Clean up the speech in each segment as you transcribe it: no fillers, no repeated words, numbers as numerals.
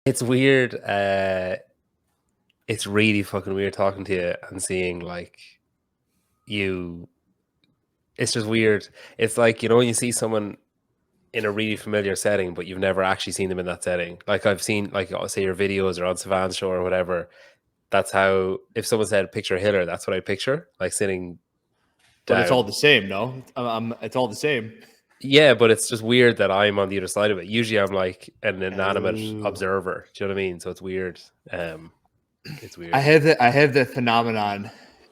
It's weird. It's really fucking weird talking to you and seeing like you. It's just weird. It's like, when you see someone in a really familiar setting, but you've never actually seen them in that setting. Like I've seen, like, say your videos or on Savann's show or whatever. That's how, if someone said picture Hiller, that's what I picture, like sitting But it's all down. the same, no? It's all the same. Yeah, but it's just weird that I'm on the other side of it. Usually I'm like an inanimate Oh. observer. Do you know what I mean? So it's weird. It's I weird. have that phenomenon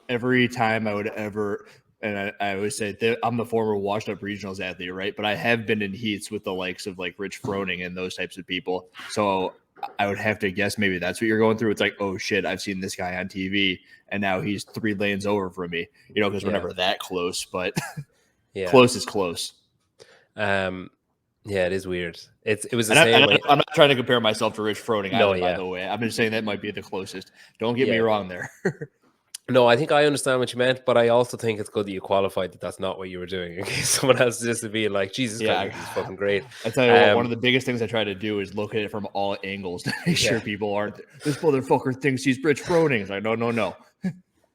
every time I would ever, and I always say that I'm the former washed up regionals athlete, right? But I have been in heats with the likes of like Rich Froning and those types of people. So I would have to guess maybe that's what you're going through. It's like, oh shit, I've seen this guy on TV, and now he's 3 lanes over from me. Because we're Yeah. never that close, but Yeah. close is close. Yeah, it is weird. It was the And same. I'm not trying to compare myself to Rich Froning No, either, by yeah. the way. I'm just saying that might be the closest. Don't get me Yeah. wrong there. No, I think I understand what you meant, but I also think it's good that you qualified that that's not what you were doing in case someone else is just to be like, Jesus, this guy thinks he's fucking great. I tell you what, one of the biggest things I try to do is look at it from all angles to make sure people aren't, this motherfucker thinks he's Rich Froning. It's like, no.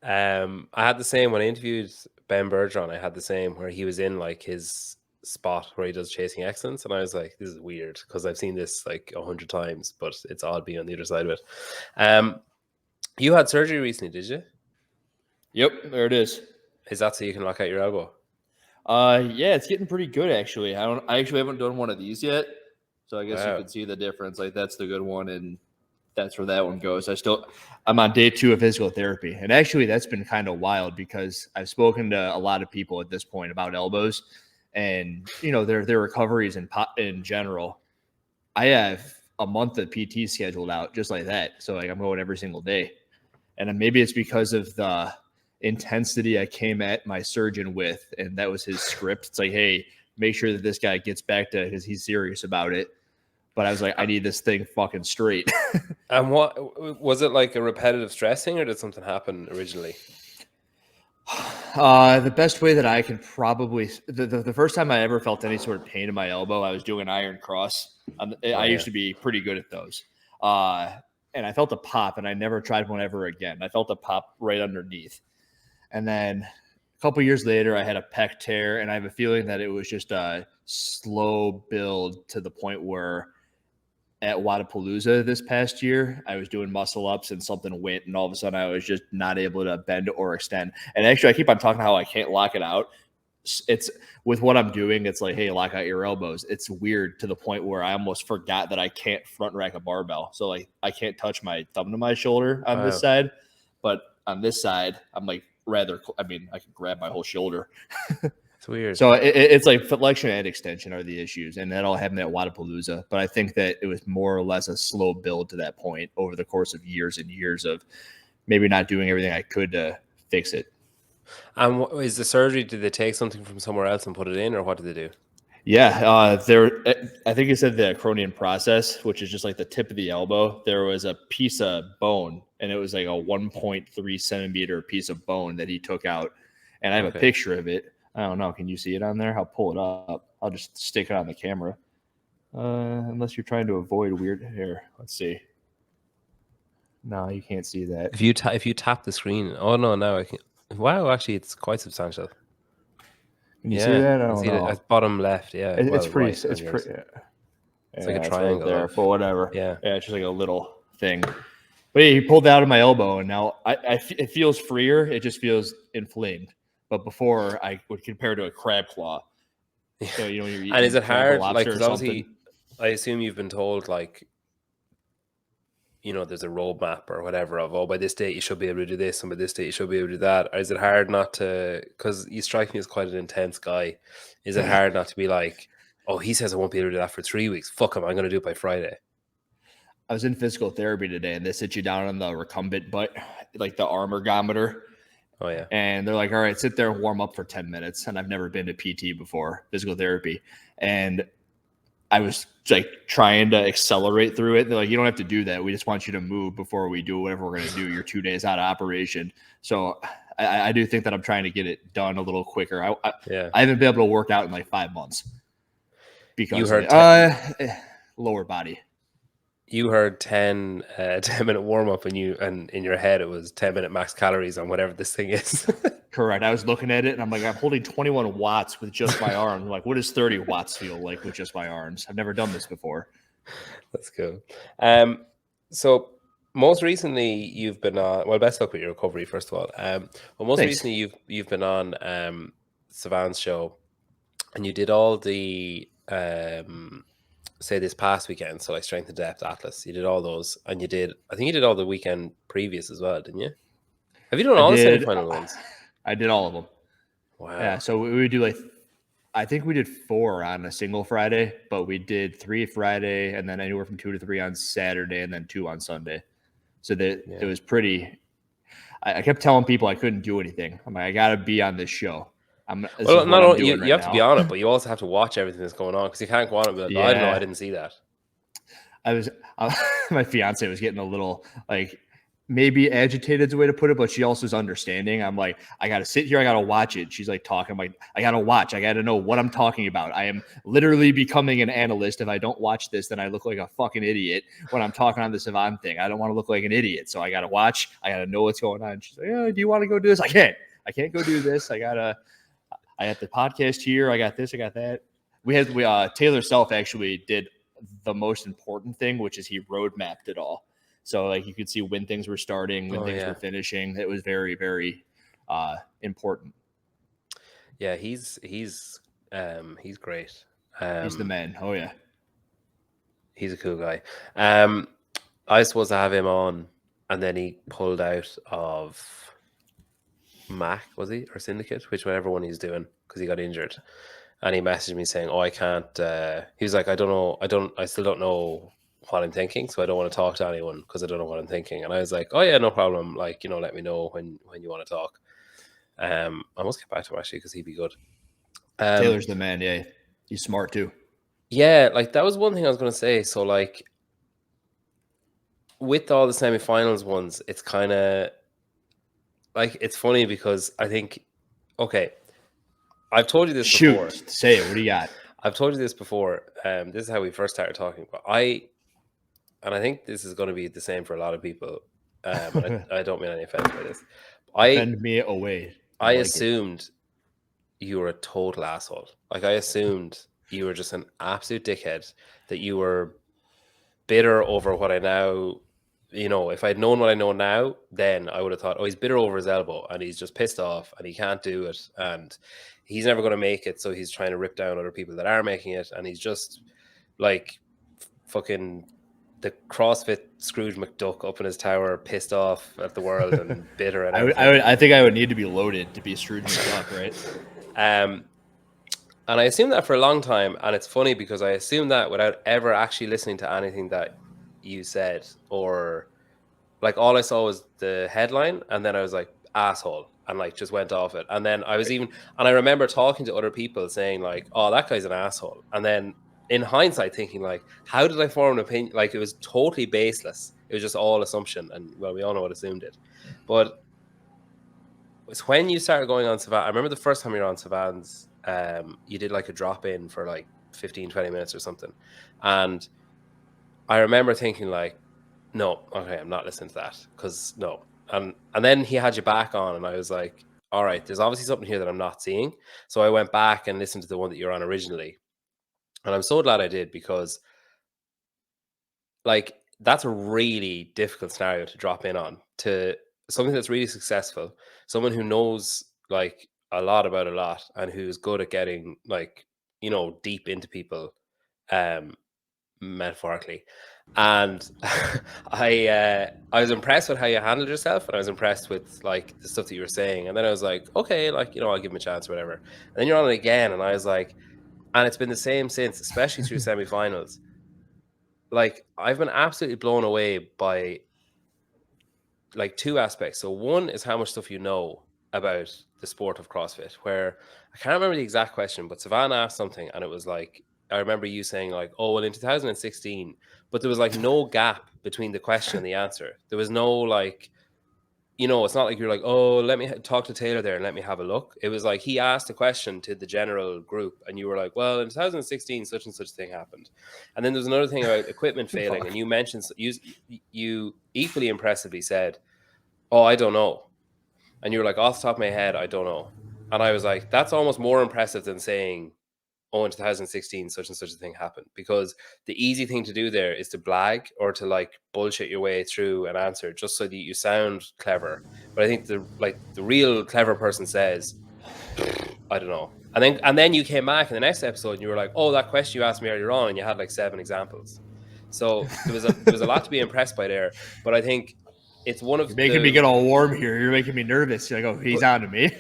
I had the same when I interviewed Ben Bergeron. I had the same where he was in like his spot where he does Chasing Excellence, and I was like, this is weird because I've seen this like 100 times, but it's odd being on the other side of it. You had surgery recently, did you? Yep, there it is. Is that so you can lock out your elbow? Yeah, it's getting pretty good actually. I actually haven't done one of these yet, so I guess you could see the difference. Like that's the good one, and that's where that one goes. I'm on day 2 of physical therapy, and actually that's been kind of wild because I've spoken to a lot of people at this point about elbows, and their recoveries in general. I have a month of PT scheduled out just like that, so like I'm going every single day, and maybe it's because of the intensity I came at my surgeon with, and that was his script. It's like, hey, make sure that this guy gets back to, because he's serious about it. But I was like, I need this thing fucking straight. And what was it, like a repetitive stressing, or did something happen originally? The best way that I can probably the first time I ever felt any sort of pain in my elbow, I was doing an iron cross. I used to be pretty good at those. And I felt a pop, and I never tried one ever again. I felt a pop right underneath. And then a couple years later, I had a pec tear, and I have a feeling that it was just a slow build to the point where at Wadapalooza this past year, I was doing muscle ups and something went, and all of a sudden I was just not able to bend or extend. And actually, I keep on talking how I can't lock it out. It's with what I'm doing, it's like, hey, lock out your elbows. It's weird to the point where I almost forgot that I can't front rack a barbell. So like I can't touch my thumb to my shoulder on this side, but on this side, I'm like I can grab my whole shoulder. It's weird. So it's like flexion and extension are the issues, and that all happened at Wadapalooza. But I think that it was more or less a slow build to that point over the course of years and years of maybe not doing everything I could to fix it. And what is the surgery? Did they take something from somewhere else and put it in, or what did they do? Yeah, I think you said the acronian process, which is just like the tip of the elbow. There was a piece of bone, and it was like a 1.3 centimeter piece of bone that he took out. And I have a picture of it. I don't know. Can you see it on there? I'll pull it up. I'll just stick it on the camera. Unless you're trying to avoid weird hair. Let's see. No, you can't see that. If you tap the screen, oh no, now I can. Wow, actually, it's quite substantial. Can you see that? I don't know. At bottom left. Yeah, it's pretty. It's pretty. It's like a triangle right there, but whatever. Yeah, it's just like a little thing. But yeah, he pulled it out of my elbow, and now it feels freer. It just feels inflamed. But before, I would compare it to a crab claw. So you're eating and is it hard? Like, because obviously, I assume you've been told like, there's a roadmap or whatever of, by this date you should be able to do this, and by this date you should be able to do that. Or is it hard not to? Because you strike me as quite an intense guy. Is it hard not to be like, oh, he says I won't be able to do that for 3 weeks. Fuck him, I'm going to do it by Friday. I was in physical therapy today, and they sit you down on the recumbent butt, like the arm ergometer. Oh, yeah. And they're like, all right, sit there and warm up for 10 minutes. And I've never been to PT before, physical therapy. And I was like trying to accelerate through it. They're like, you don't have to do that. We just want you to move before we do whatever we're going to do. You're 2 days out of operation. So I do think that I'm trying to get it done a little quicker. I haven't been able to work out in like 5 months. Because you heard lower body. You heard 10-minute warm up, and in your head it was 10-minute max calories on whatever this thing is. Correct. I was looking at it and I'm like, I'm holding 21 watts with just my arms. I'm like, what does 30 watts feel like with just my arms? I've never done this before. That's cool. So most recently you've been on. Well, best luck with your recovery, first of all. Well, most Thanks. recently you've been on Savan's show, and you did all the say this past weekend. So like strength and depth atlas, you did all those, and I think you did all the weekend previous as well, didn't you? Have you done I all the did. semifinal ones? I did all of them. Wow. Yeah. So we would do like, I think we did 4 on a single Friday, but we did 3 Friday and then anywhere from 2 to 3 on Saturday and then 2 on Sunday. So that it was pretty. I kept telling people I couldn't do anything. I'm like, I got to be on this show. This Well, is what not I'm only doing you have now. to be on it, but you also have to watch everything that's going on, because you can't go on and be like, oh, I don't know, I didn't see that. I was my fiance was getting a little like maybe agitated is a way to put it, but she also is understanding. I'm like, I gotta sit here, I gotta watch it. She's like talking, I'm like, I gotta watch, I gotta know what I'm talking about. I am literally becoming an analyst. If I don't watch this, then I look like a fucking idiot when I'm talking on the Savant thing. I don't want to look like an idiot, so I gotta watch. I gotta know what's going on. She's like, do you want to go do this? I can't go do this. I have the podcast here. I got this. I got that. We Taylor Self actually did the most important thing, which is he road mapped it all. So like you could see when things were starting, when things were finishing. It was very, very important. Yeah, he's great. He's the man. Oh yeah. He's a cool guy. I was supposed to have him on, and then he pulled out of Mac, was he, or Syndicate, whichever one he's doing, because he got injured. And he messaged me saying, "Oh, I can't." He was like, "I don't know. I still don't know what I'm thinking, so I don't want to talk to anyone because I don't know what I'm thinking." And I was like, "Oh yeah, no problem. Like, let me know when you want to talk." I must get back to him actually, because he'd be good. Taylor's the man. Yeah, he's smart too. Yeah, like that was one thing I was going to say. So like with all the semifinals ones, it's kind of like, it's funny because I think, okay, I've told you this before. Say it. What do you got? I've told you this before. This is how we first started talking. But I think this is going to be the same for a lot of people. I don't mean any offense by this. Send me away. I assumed you were a total asshole. Like, I assumed you were just an absolute dickhead, that you were bitter over what I now, if I'd known what I know now, then I would have thought, oh, he's bitter over his elbow and he's just pissed off and he can't do it and he's never going to make it, so he's trying to rip down other people that are making it, and he's just like fucking the CrossFit Scrooge McDuck up in his tower, pissed off at the world and bitter at everything. I think I would need to be loaded to be Scrooge McDuck, right? And I assumed that for a long time, and it's funny because I assumed that without ever actually listening to anything that you said, or like all I saw was the headline, and then I was like, asshole, and like just went off it. And then I remember talking to other people saying like, oh, that guy's an asshole. And then in hindsight thinking like, how did I form an opinion? Like, it was totally baseless. It was just all assumption. And well, we all know what assumed it. But it's when you started going on Savan. I remember the first time you were on Savan's, you did like a drop in for like 15, 20 minutes or something. And I remember thinking like, no, okay, I'm not listening to that, because no. And then he had you back on, and I was like, all right, there's obviously something here that I'm not seeing. So I went back and listened to the one that you're on originally. And I'm so glad I did, because like that's a really difficult scenario to drop in on, to something that's really successful, someone who knows like a lot about a lot and who's good at getting like, deep into people, metaphorically. And I was impressed with how you handled yourself, and I was impressed with like the stuff that you were saying. And then I was like, okay, like, I'll give him a chance or whatever. And then you're on it again, and I was like, and it's been the same since, especially through semifinals. Like, I've been absolutely blown away by like two aspects. So one is how much stuff you know about the sport of CrossFit, where I can't remember the exact question, but Savannah asked something, and it was like, I remember you saying like, oh, well, in 2016, but there was like no gap between the question and the answer. There was no like, it's not like you're like, oh, let me talk to Taylor there and let me have a look. It was like he asked a question to the general group, and you were like, well, in 2016, such and such thing happened. And then there's another thing about equipment failing, and you mentioned, you equally impressively said, oh, I don't know. And you were like, off the top of my head, I don't know. And I was like, that's almost more impressive than saying, oh, in 2016, such and such a thing happened. Because the easy thing to do there is to blag or to like bullshit your way through an answer just so that you sound clever. But I think the real clever person says, I don't know. And then you came back in the next episode and you were like, oh, that question you asked me earlier on, and you had like 7 examples. So there was a lot to be impressed by there. But I think it's one of You're making me get all warm here. You're making me nervous. You're like, oh, he's on to me.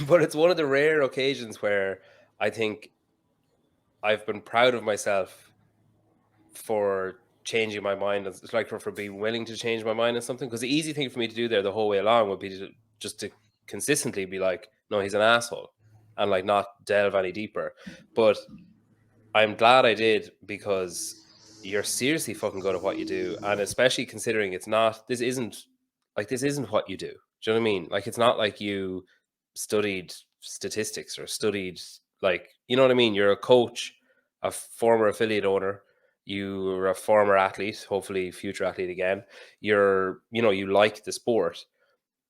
But it's one of the rare occasions where I think I've been proud of myself for changing my mind. It's like for being willing to change my mind on something. Because the easy thing for me to do there the whole way along would be just to consistently be like, no, he's an asshole, and like not delve any deeper. But I'm glad I did, because you're seriously fucking good at what you do, and especially considering this isn't what you do. Do you know what I mean? Like, it's not like you studied statistics or studied, like, you know what I mean? You're a coach, a former affiliate owner, you're a former athlete, hopefully future athlete again. You like the sport,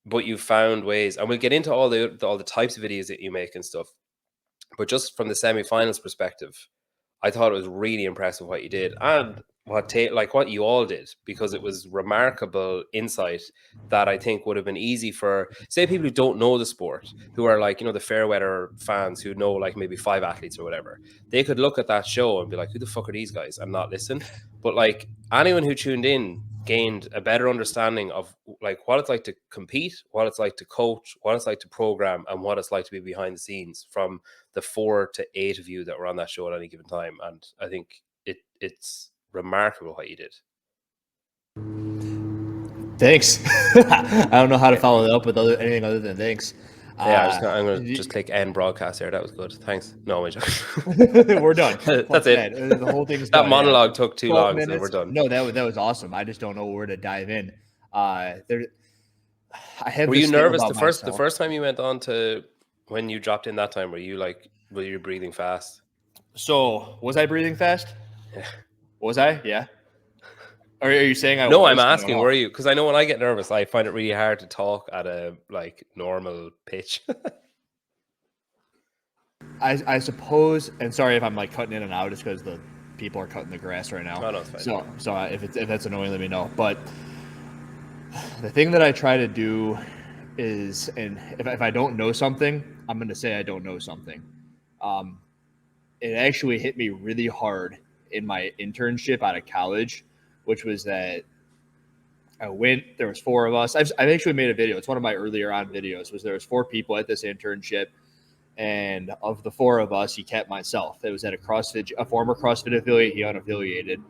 but you found ways, and we'll get into all the types of videos that you make and stuff. But just from the semifinals perspective, I thought it was really impressive what you did, and what you all did, because it was remarkable insight that I think would have been easy for, say, people who don't know the sport, who are like, the Fairweather fans who know like maybe 5 athletes or whatever. They could look at that show and be like, who the fuck are these guys, and not listen. But like, anyone who tuned in gained a better understanding of like what it's like to compete, what it's like to coach, what it's like to program, and what it's like to be behind the scenes from the 4 to 8 of you that were on that show at any given time. And I think it's remarkable what you did. Thanks. I don't know how to follow that up with anything other than thanks. Yeah, I'm going to just click end broadcast there. That was good. Thanks. No, we're done. That's it. The whole thing's that done. monologue took too long, so we're done. No, that was awesome. I just don't know where to dive in. I have. Were you nervous the first time you went on to, when you dropped in that time? Were you breathing fast? So was I breathing fast? Yeah. Was I? Yeah. Or are you saying I No, was? I'm asking, were you? Because I know when I get nervous, I find it really hard to talk at a like normal pitch. I suppose, and sorry if I'm like cutting in and out, just because the people are cutting the grass right now. Oh, no, it's fine. So if that's annoying, let me know. But the thing that I try to do is, and if I don't know something, I'm going to say I don't know something. It actually hit me really hard in my internship out of college, which was that I went, there was 4 of us. I've actually made a video. It's one of my earlier on videos. There was 4 people at this internship, and of the 4 of us, he kept myself. It was at a former CrossFit affiliate. He unaffiliated,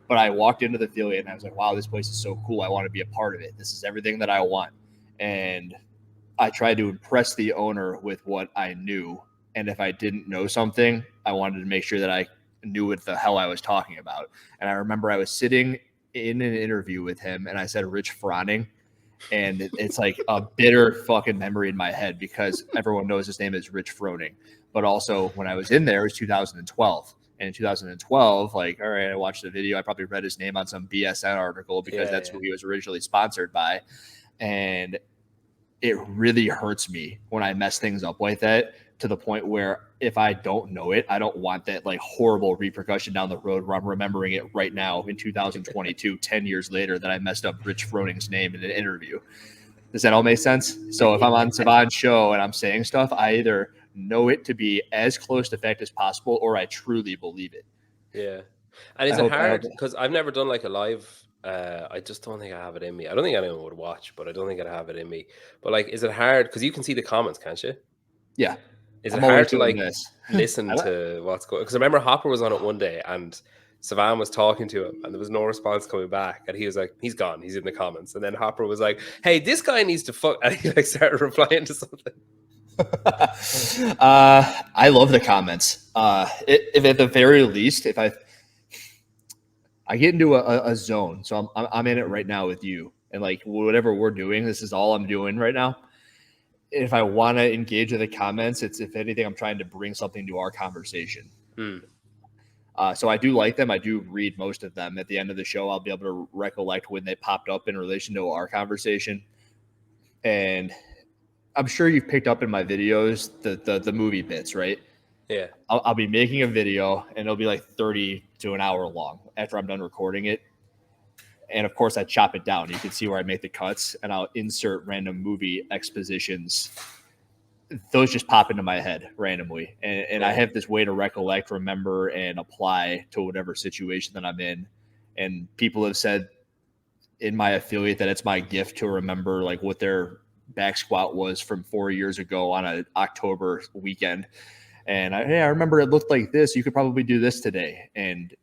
but I walked into the affiliate and I was like, wow, this place is so cool. I want to be a part of it. This is everything that I want. And I tried to impress the owner with what I knew. And if I didn't know something, I wanted to make sure that I knew what the hell I was talking about. And I remember I was sitting in an interview with him and I said Rich Froning, and it's like a bitter fucking memory in my head because everyone knows his name is Rich Froning. But also when I was in there, it was 2012. And in 2012, like, all right, I watched the video. I probably read his name on some BSN article because that's who he was originally sponsored by. And it really hurts me when I mess things up like that, to the point where if I don't know it, I don't want that like horrible repercussion down the road where I'm remembering it right now in 2022, 10 years later, that I messed up Rich Froning's name in an interview. Does that all make sense? So if I'm on Savan's show and I'm saying stuff, I either know it to be as close to fact as possible or I truly believe it. Yeah. And is it hard? Because I've never done like a live, I just don't think I have it in me. I don't think anyone would watch, but I don't think I'd have it in me. But like, is it hard? Because you can see the comments, can't you? Yeah. Is it hard to like listen to what's going on? Because I remember Hopper was on it one day and Savan was talking to him and there was no response coming back. And he was like, he's gone. He's in the comments. And then Hopper was like, hey, this guy needs to fuck. And he like started replying to something. I love the comments. If at the very least, if I get into a zone, so I'm in it right now with you, and like whatever we're doing, this is all I'm doing right now. If I want to engage with the comments, it's if anything, I'm trying to bring something to our conversation. So I do like them. I do read most of them. At the end of the show, I'll be able to recollect when they popped up in relation to our conversation. And I'm sure you've picked up in my videos the movie bits, right? Yeah. I'll be making a video and it'll be like 30 to an hour long after I'm done recording it. And of course, I chop it down. You can see where I make the cuts, and I'll insert random movie expositions. Those just pop into my head randomly. And I have this way to recollect, remember, and apply to whatever situation that I'm in. And people have said in my affiliate that it's my gift to remember like what their back squat was from 4 years ago on an October weekend. And I remember it looked like this. You could probably do this today. And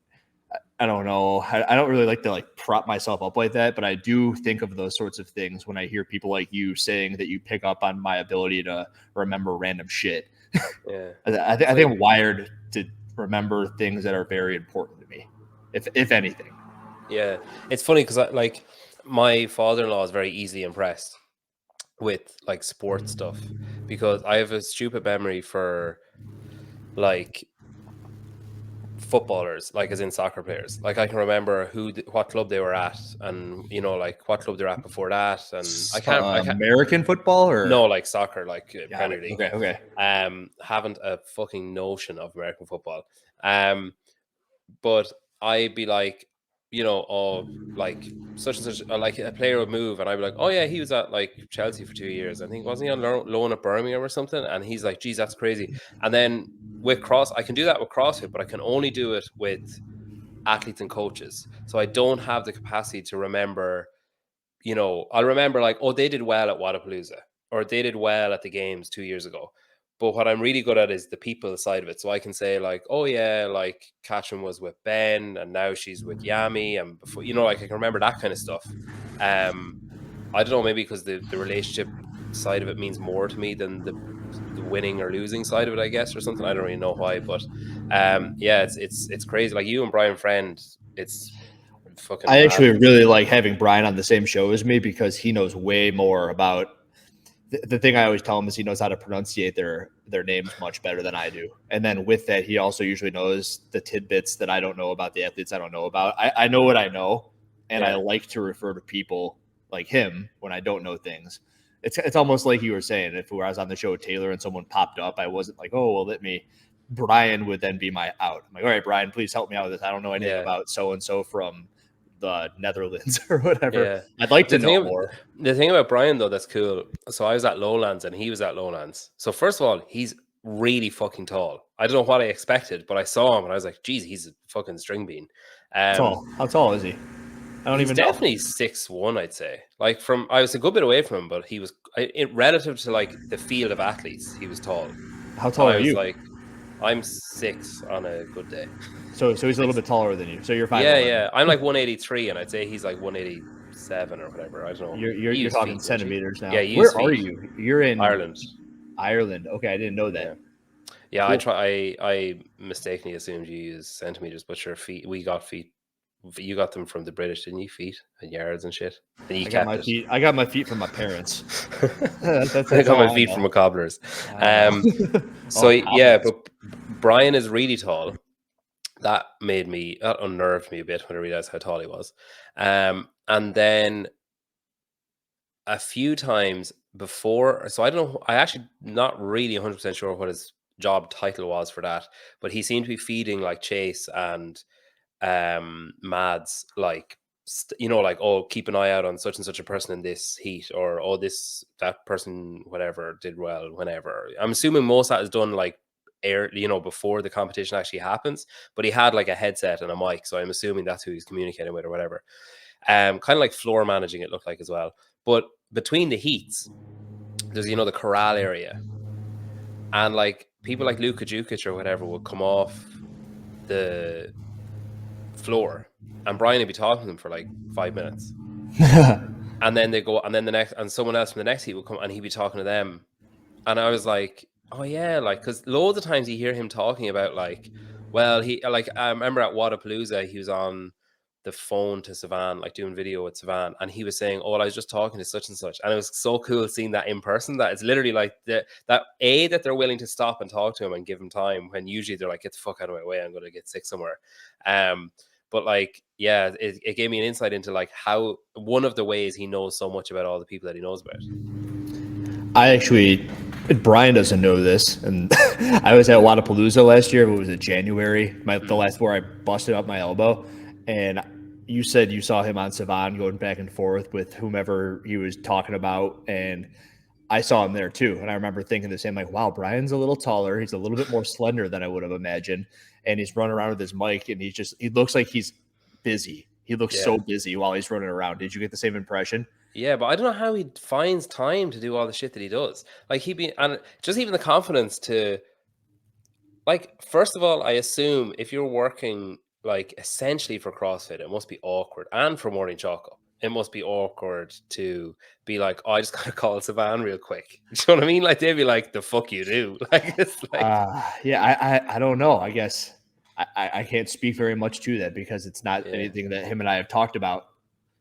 I don't know. I don't really like to like prop myself up like that, but I do think of those sorts of things when I hear people like you saying that you pick up on my ability to remember random shit. Yeah. I think I'm wired to remember things that are very important to me, if anything. Yeah. It's funny because like my father-in-law is very easily impressed with like sports stuff because I have a stupid memory for like footballers, like as in soccer players. Like I can remember what club they were at, and you know, like what club they were at before that. And I can't American football or no, like soccer, like Premier League. Okay. Haven't a fucking notion of American football. But I'd be like, you know, oh, like such and such, like a player would move, and I'd be like, oh yeah, he was at like Chelsea for 2 years. I think wasn't he on loan at Birmingham or something? And he's like, geez, that's crazy. And then with I can do that with CrossFit, but I can only do it with athletes and coaches. So I don't have the capacity to remember. You know, I'll remember like, oh, they did well at Wadapalooza, or they did well at the games 2 years ago. But what I'm really good at is the people side of it. So I can say like, oh yeah, like Katrin was with Ben and now she's with Yami, and before, you know, like I can remember that kind of stuff. I don't know, maybe because the relationship side of it means more to me than the winning or losing side of it, I guess, or something. I don't really know why, but yeah, it's crazy. Like you and Brian Friend, it's fucking I mad. actually really like having Brian on the same show as me because he knows way more about the thing. I always tell him is he knows how to pronunciate their names much better than I do. And then with that, he also usually knows the tidbits that I don't know about, the athletes I don't know about. I know what I know, and I like to refer to people like him when I don't know things. It's almost like you were saying, if I was on the show with Taylor and someone popped up, I wasn't like, oh, well, let me. Brian would then be my out. I'm like, all right, Brian, please help me out with this. I don't know anything about so-and-so from the Netherlands or whatever. Yeah. I'd like to know more. The thing about Brian though that's cool. So I was at Lowlands and he was at Lowlands. So first of all, he's really fucking tall. I don't know what I expected, but I saw him and I was like, geez, he's a fucking string bean. Tall. How tall is he? I don't even know. He's definitely 6'1", I'd say. Like I was a good bit away from him, but he was relative to like the field of athletes, he was tall. How tall are you? Like, I'm 6 on a good day. So he's a little bit taller than you. So you're 5'11". Yeah. I'm like 183, and I'd say he's like 187 or whatever. I don't know. You're talking feet, centimeters now. Yeah. Where are you? You're in Ireland. Ireland. Okay, I didn't know that. Yeah. Cool. I mistakenly assumed you use centimeters, but your feet. We got feet. You got them from the British, didn't you? Feet and yards and shit. And you kept it. I got my feet from my parents. That's I got my feet from a cobbler's. So yeah, but Brian is really tall. That unnerved me a bit when I realized how tall he was. And then a few times before, so I don't know, I actually not really 100% sure what his job title was for that, but he seemed to be feeding like Chase and Mads, like, you know, like, oh, keep an eye out on such and such a person in this heat, or oh, that person, whatever, did well whenever. I'm assuming most of that is done like before the competition actually happens, but he had like a headset and a mic, so I'm assuming that's who he's communicating with or whatever. Kind of like floor managing, it looked like as well. But between the heats, there's the corral area, and like people like Luka Jukic or whatever would come off the floor, and Brian would be talking to them for like 5 minutes, and then they go, and then someone else from the next heat would come, and he'd be talking to them, and I was like, oh yeah, like, because loads of times you hear him talking about like, well, he, like, I remember at Wadapalooza he was on the phone to Savan, like doing video with Savan, and he was saying, "Oh, well, I was just talking to such and such," and it was so cool seeing that in person. That it's literally like that they're willing to stop and talk to him and give him time when usually they're like, "Get the fuck out of my way, I'm going to get sick somewhere." But like, yeah, it gave me an insight into like how one of the ways he knows so much about all the people that he knows about. Brian doesn't know this, and I was at Wadapalooza last year. What was it, January? The last where I busted up my elbow, and you said you saw him on Savan going back and forth with whomever he was talking about, and I saw him there too. And I remember thinking the same, like, wow, Brian's a little taller. He's a little bit more slender than I would have imagined, and he's running around with his mic, and he looks like he's busy. He looks so busy while he's running around. Did you get the same impression? Yeah, but I don't know how he finds time to do all the shit that he does. Like and just even the confidence to, like, first of all, I assume if you're working like essentially for CrossFit, it must be awkward, and for Morning Choco, it must be awkward to be like, oh, I just gotta call Savan real quick. You know what I mean? Like they'd be like, the fuck you do? Like it's like, I don't know. I guess I can't speak very much to that because it's not anything that him and I have talked about.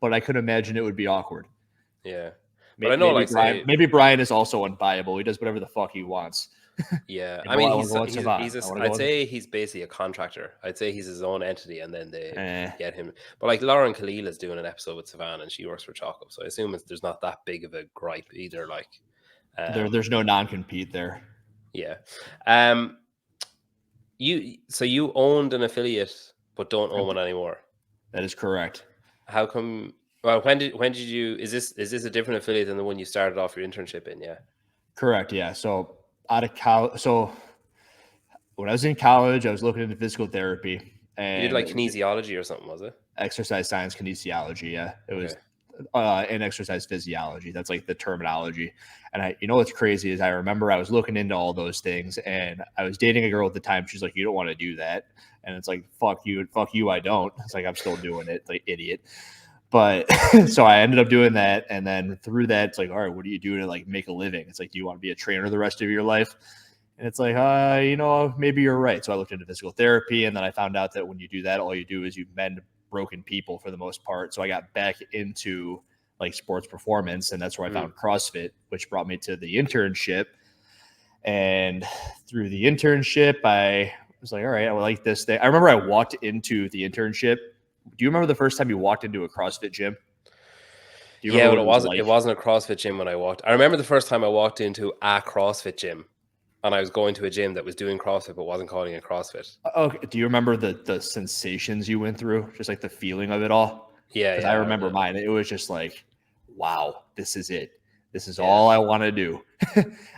But I could imagine it would be awkward. Yeah, but I know, like, maybe Brian is also unbuyable. He does whatever the fuck he wants. Yeah, I mean, I'd say he's basically a contractor. I'd say he's his own entity, and then they get him. But like Lauren Khalil is doing an episode with Savan, and she works for Choco, so I assume there's not that big of a gripe either. Like, there's no non-compete there. Yeah. You owned an affiliate, but don't own one anymore. That is correct. How come? Well, when did you? Is this a different affiliate than the one you started off your internship in? Yeah. Correct. Yeah. So out of college, so when I was in college, I was looking into physical therapy, and you did like kinesiology or something, was it? Exercise science kinesiology. Yeah, it was. And exercise physiology. That's like the terminology. And what's crazy is I remember I was looking into all those things, and I was dating a girl at the time. She's like, "You don't want to do that," and it's like, "Fuck you, I don't." It's like I'm still doing it, like idiot. But so I ended up doing that, and then through that, it's like, all right, what do you do to like make a living? It's like, do you want to be a trainer the rest of your life? And it's like, maybe you're right. So I looked into physical therapy, and then I found out that when you do that, all you do is you mend broken people for the most part. So I got back into like sports performance, and that's where I found CrossFit, which brought me to the internship. And through the internship, I was like, all right, I like this thing. I remember I walked into the internship. Do you remember the first time you walked into a CrossFit gym? Yeah, well, it wasn't a CrossFit gym when I walked. I remember the first time I walked into a CrossFit gym, and I was going to a gym that was doing CrossFit but wasn't calling it CrossFit. Okay. Do you remember the sensations you went through? Just like the feeling of it all? Yeah. Because I remember mine. It was just like, wow, this is it. This is all I want to do.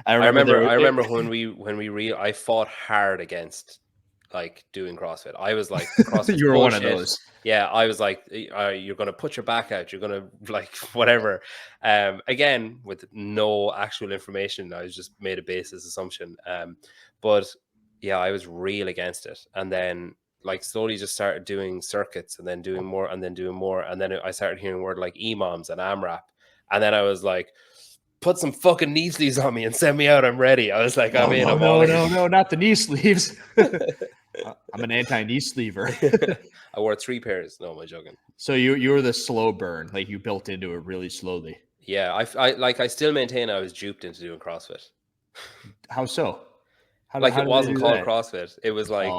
I remember when I fought hard against like doing CrossFit. I was like, CrossFit. You were one of those. Yeah, I was like, you're going to put your back out. You're going to like whatever. Again, with no actual information, I was just made a basis assumption. But yeah, I was real against it, and then like slowly just started doing circuits, and then doing more, and then doing more, and then I started hearing word like EMOMs and AMRAP, and then I was like, put some fucking knee sleeves on me and send me out. I'm ready. I was like, I'm in. No, not the knee sleeves. I'm an anti-knee sleever. I wore 3 pairs. No, am I joking? So you were the slow burn, like you built into it really slowly. Yeah, I still maintain I was duped into doing CrossFit. How so? It wasn't called CrossFit. It was like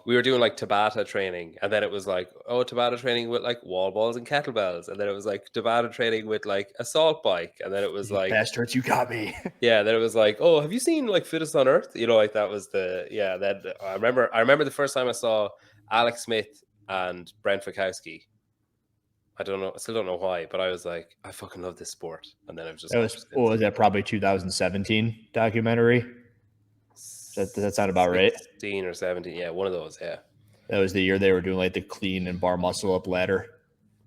we were doing like Tabata training, and then it was like, Tabata training with like wall balls and kettlebells, and then it was like Tabata training with like a salt bike, and then it was like, bastards, you got me. Yeah, then it was like, oh, have you seen like Fittest on Earth? Like that was That I remember the first time I saw Alex Smith and Brent Fikowski. I still don't know why, but I was like, I fucking love this sport, and then it was just. Was that probably 2017 documentary? Does that sound about right? 16 or 17, yeah, one of those, yeah. That was the year they were doing like the clean and bar muscle up ladder.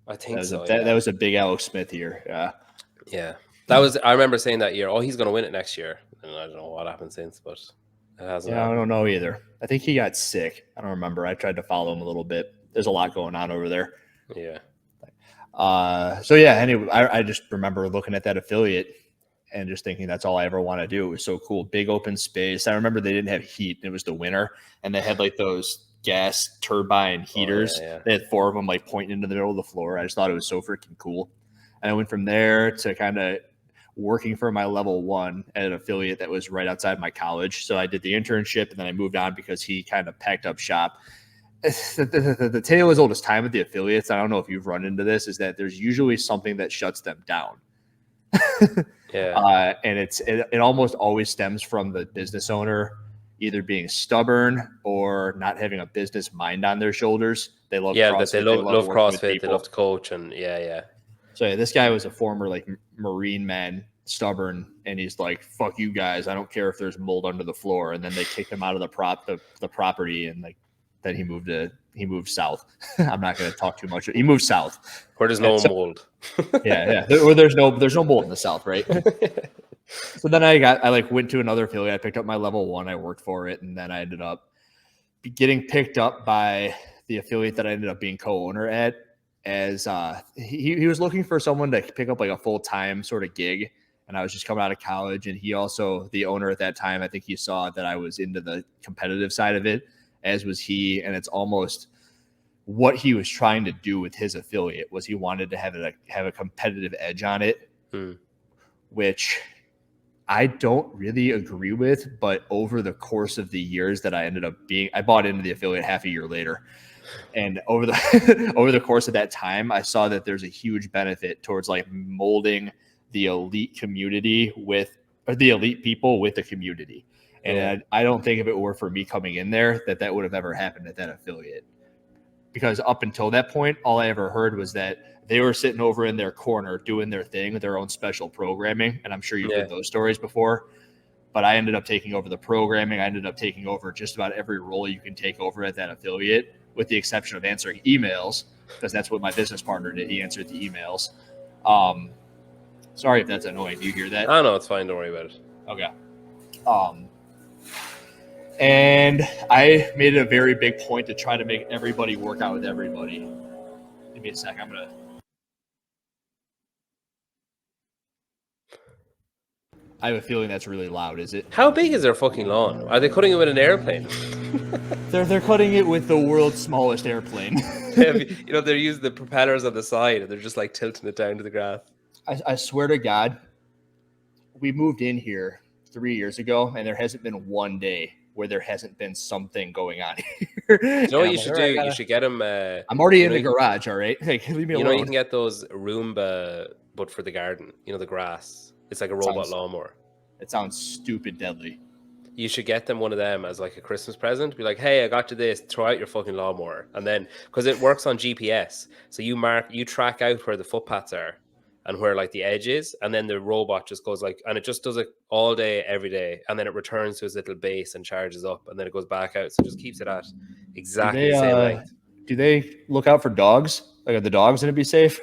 I think so. That was a big Alex Smith year. Yeah. Yeah. That was. I remember saying that year, he's going to win it next year, and I don't know what happened since, but it hasn't. Yeah, I don't know either. I think he got sick. I don't remember. I tried to follow him a little bit. There's a lot going on over there. Yeah. So yeah. Anyway, I just remember looking at that affiliate and just thinking that's all I ever want to do. It was so cool. Big open space. I remember they didn't have heat. It was the winter, and they had like those gas turbine heaters. Oh, yeah. They had 4 of them like pointing into the middle of the floor. I just thought it was so freaking cool. And I went from there to kind of working for my level 1 at an affiliate that was right outside my college. So I did the internship and then I moved on because he kind of packed up shop. The tale as old as time with the affiliates, I don't know if you've run into this, is that there's usually something that shuts them down. Yeah. And it almost always stems from the business owner either being stubborn or not having a business mind on their shoulders. They love Yeah, that CrossFit. they They love love working with CrossFit, they people. love to coach, and yeah. So yeah, this guy was a former like Marine man, stubborn, and he's like, "Fuck you guys! I don't care if there's mold under the floor." And then they kicked him out of the property, and like then he moved south. I'm not going to talk too much. He moved south Where there's no mold. yeah. There's no mold in the south, right? So then I like went to another affiliate. I picked up my level 1. I worked for it, and then I ended up getting picked up by the affiliate that I ended up being co-owner at. As he was looking for someone to pick up like a full-time sort of gig, and I was just coming out of college. And he also, the owner at that time, I think he saw that I was into the competitive side of it, as was he. And it's almost what he was trying to do with his affiliate was he wanted to have a competitive edge on it, which I don't really agree with. But over the course of the years that I ended up I bought into the affiliate half a year later. And over the course of that time, I saw that there's a huge benefit towards like molding the elite community or the elite people with the community. And I don't think if it were for me coming in there, that would have ever happened at that affiliate. Because up until that point, all I ever heard was that they were sitting over in their corner doing their thing with their own special programming. And I'm sure you've heard those stories before. But I ended up taking over the programming. I ended up taking over just about every role you can take over at that affiliate, with the exception of answering emails, because that's what my business partner did. He answered the emails. Sorry if that's annoying. Do you hear that? Oh, no, it's fine. Don't worry about it. Okay. And I made it a very big point to try to make everybody work out with everybody. Give me a sec. I have a feeling that's really loud. Is it? How big is their fucking lawn? Are they cutting it with an airplane? They're cutting it with the world's smallest airplane. They're using the propellers on the side, and they're just like tilting it down to the grass. I swear to God, we moved in here 3 years ago, and there hasn't been one day where there hasn't been something going on here. You know what you should do? You should get them. I'm already in the garage, all right? Like, leave me alone. You can get those Roomba, but for the garden. The grass. It's like a robot lawnmower. It sounds stupid deadly. You should get them one of them as like a Christmas present. Be like, hey, I got you this. Throw out your fucking lawnmower. And then, because it works on GPS. So you track out where the footpaths are and where like the edge is. And then the robot just goes like, and it just does it all day, every day. And then it returns to its little base and charges up. And then it goes back out. So it just keeps it at exactly the same length. Do they look out for dogs? Like, are the dogs going to be safe?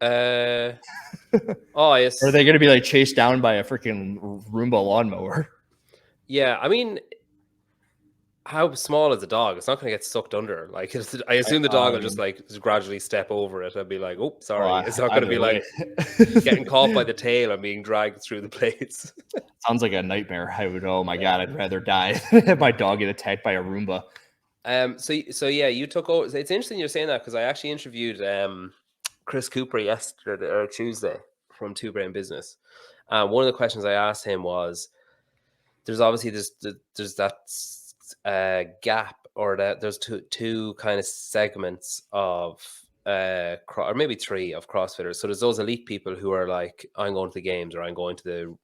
Yes. Or are they going to be like chased down by a freaking Roomba lawnmower? Yeah, I mean, how small is the dog? It's not going to get sucked under. Like, I assume the dog will just gradually step over it and be like, "Oh, sorry." It's not going to be like getting caught by the tail and being dragged through the plates. Sounds like a nightmare. Oh my God, I'd rather die than have my dog get attacked by a Roomba. So yeah, you took over. It's interesting you're saying that, because I actually interviewed Chris Cooper yesterday or Tuesday from Two Brain Business. One of the questions I asked him was, there's obviously there's that gap, or that there's two kind of segments of or maybe three of CrossFitters. So there's those elite people who are like, I'm going to the games, or I'm going to the,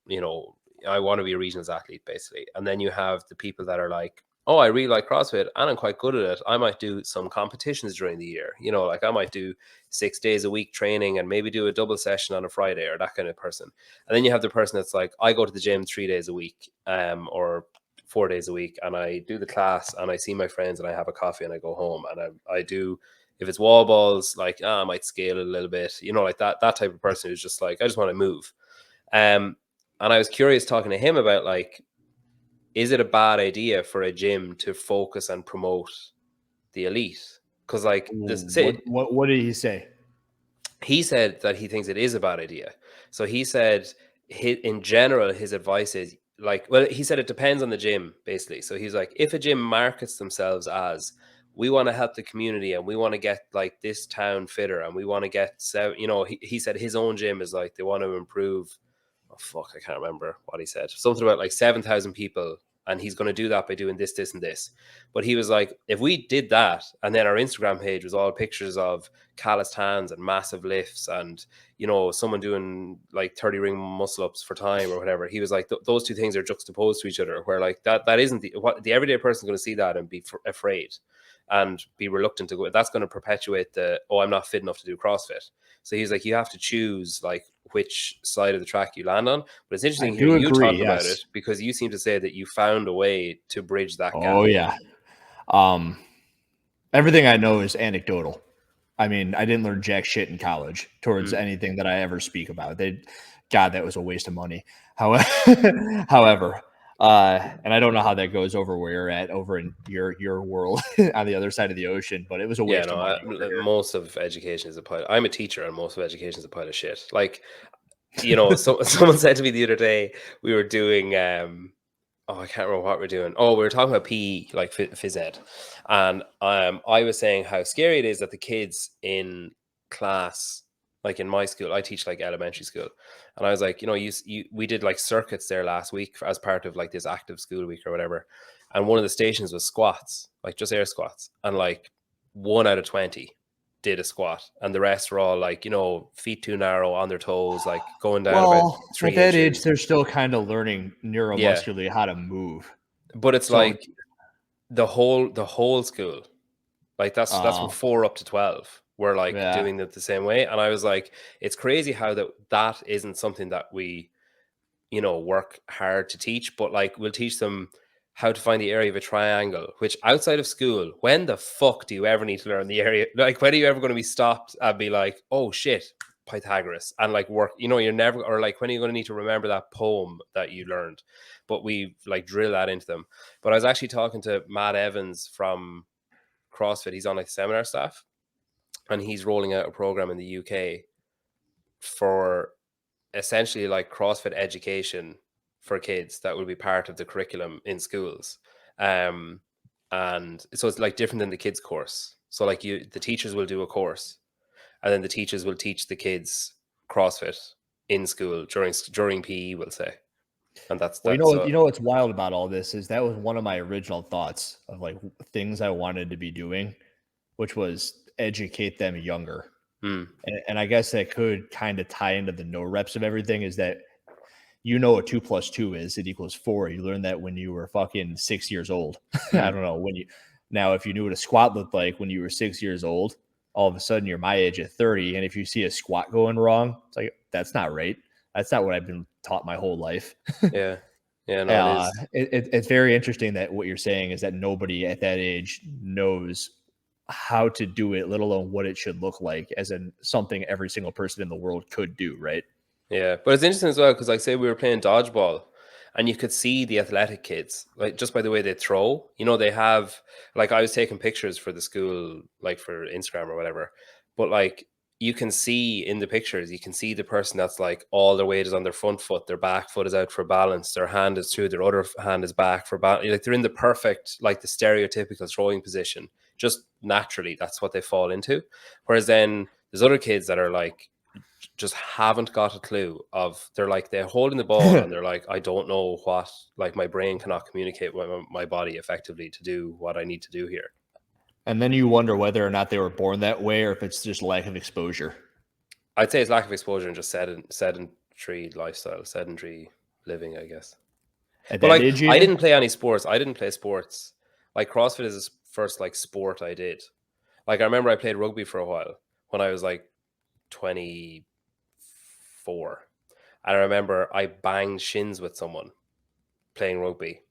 I want to be a regionals athlete, basically. And then you have the people that are like, oh, I really like CrossFit and I'm quite good at it. I might do some competitions during the year. Like I might do 6 days a week training and maybe do a double session on a Friday, or that kind of person. And then you have the person that's like, I go to the gym 3 days a week, or 4 days a week, and I do the class and I see my friends and I have a coffee and I go home and I do, if it's wall balls, like I might scale it a little bit, like that type of person who's just like, I just want to move. And I was curious talking to him about like, is it a bad idea for a gym to focus and promote the elite? Because like what did he say? He said that he thinks it is a bad idea. So he said, in general, his advice is like, well, he said it depends on the gym, basically. So he's like, if a gym markets themselves as, we want to help the community and we want to get like this town fitter and we want to get, you know, he said his own gym is like, they want to improve. Oh, fuck, I can't remember what he said. Something about like 7,000 people. And he's going to do that by doing this, this, and this. But he was like, if we did that, and then our Instagram page was all pictures of calloused hands and massive lifts and, you know, someone doing like 30 ring muscle ups for time or whatever, he was like, those two things are juxtaposed to each other, where like that isn't what the everyday person is going to see that and be afraid and be reluctant to go. That's going to perpetuate the, oh, I'm not fit enough to do CrossFit. So he's like, you have to choose like which side of the track you land on. But it's interesting hearing you talk about it, because you seem to say that you found a way to bridge that gap. Oh yeah. Everything I know is anecdotal. I mean, I didn't learn jack shit in college towards anything that I ever speak about. God, that was a waste of money. However, and I don't know how that goes over where you're at over in your world on the other side of the ocean, but it was a waste of money. Most of education is a pile. I'm a teacher, and most of education is a pile of shit. Like, you know, someone said to me the other day, we were doing I can't remember what we're doing. Oh, we were talking about PE, like phys ed. And I was saying how scary it is that the kids in class, like in my school, I teach like elementary school. And I was like, you know, we did like circuits there last week as part of like this active school week or whatever. And one of the stations was squats, like just air squats. And like 1 out of 20 did a squat, and the rest were all like, you know, feet too narrow on their toes, like going down about 3 at that age they're still kind of learning neuromuscularly how to move, but it's so, like the whole school, like that's from 4 up to 12 we're like doing it the same way. And I was like, it's crazy how that isn't something that we, you know, work hard to teach, but like we'll teach them how to find the area of a triangle, which outside of school, when the fuck do you ever need to learn the area? Like, when are you ever going to be stopped and be like, oh shit, Pythagoras, and like work, you know, you're never, or like, when are you going to need to remember that poem that you learned? But we like drill that into them. But I was actually talking to Matt Evans from CrossFit. He's on like seminar staff, and he's rolling out a program in the UK for essentially like CrossFit education for kids that will be part of the curriculum in schools. And so it's like different than the kids course. So like the teachers will do a course, and then the teachers will teach the kids CrossFit in school during PE, we'll say. And that's you know what's wild about all this is that was one of my original thoughts of like things I wanted to be doing, which was educate them younger. And I guess that could kind of tie into the no reps of everything, is that, you know, what 2 + 2 is, it equals 4. You learned that when you were fucking 6 years old. I don't know now, if you knew what a squat looked like when you were 6 years old, all of a sudden you're my age at 30. And if you see a squat going wrong, it's like, that's not right. That's not what I've been taught my whole life. Yeah. No, it's very interesting that what you're saying is that nobody at that age knows how to do it, let alone what it should look like, as in something every single person in the world could do, right? Yeah, but it's interesting as well, because like, say we were playing dodgeball, and you could see the athletic kids, like just by the way they throw, you know, they have, like, I was taking pictures for the school, like for Instagram or whatever, but like you can see in the pictures, you can see the person that's like all their weight is on their front foot, their back foot is out for balance, their hand is through, their other hand is back for balance. Like, they're in the perfect, like the stereotypical throwing position, just naturally. That's what they fall into. Whereas then there's other kids that are like, just haven't got a clue of, they're holding the ball and they're like, I don't know what, like my brain cannot communicate with my body effectively to do what I need to do here. And then you wonder whether or not they were born that way, or if it's just lack of exposure. I'd say it's lack of exposure and just sedentary lifestyle, sedentary living, I guess. But like, I didn't play any sports. I didn't play sports. Like, CrossFit is the first like sport I did. Like, I remember I played rugby for a while when I was like 24. And I remember I banged shins with someone playing rugby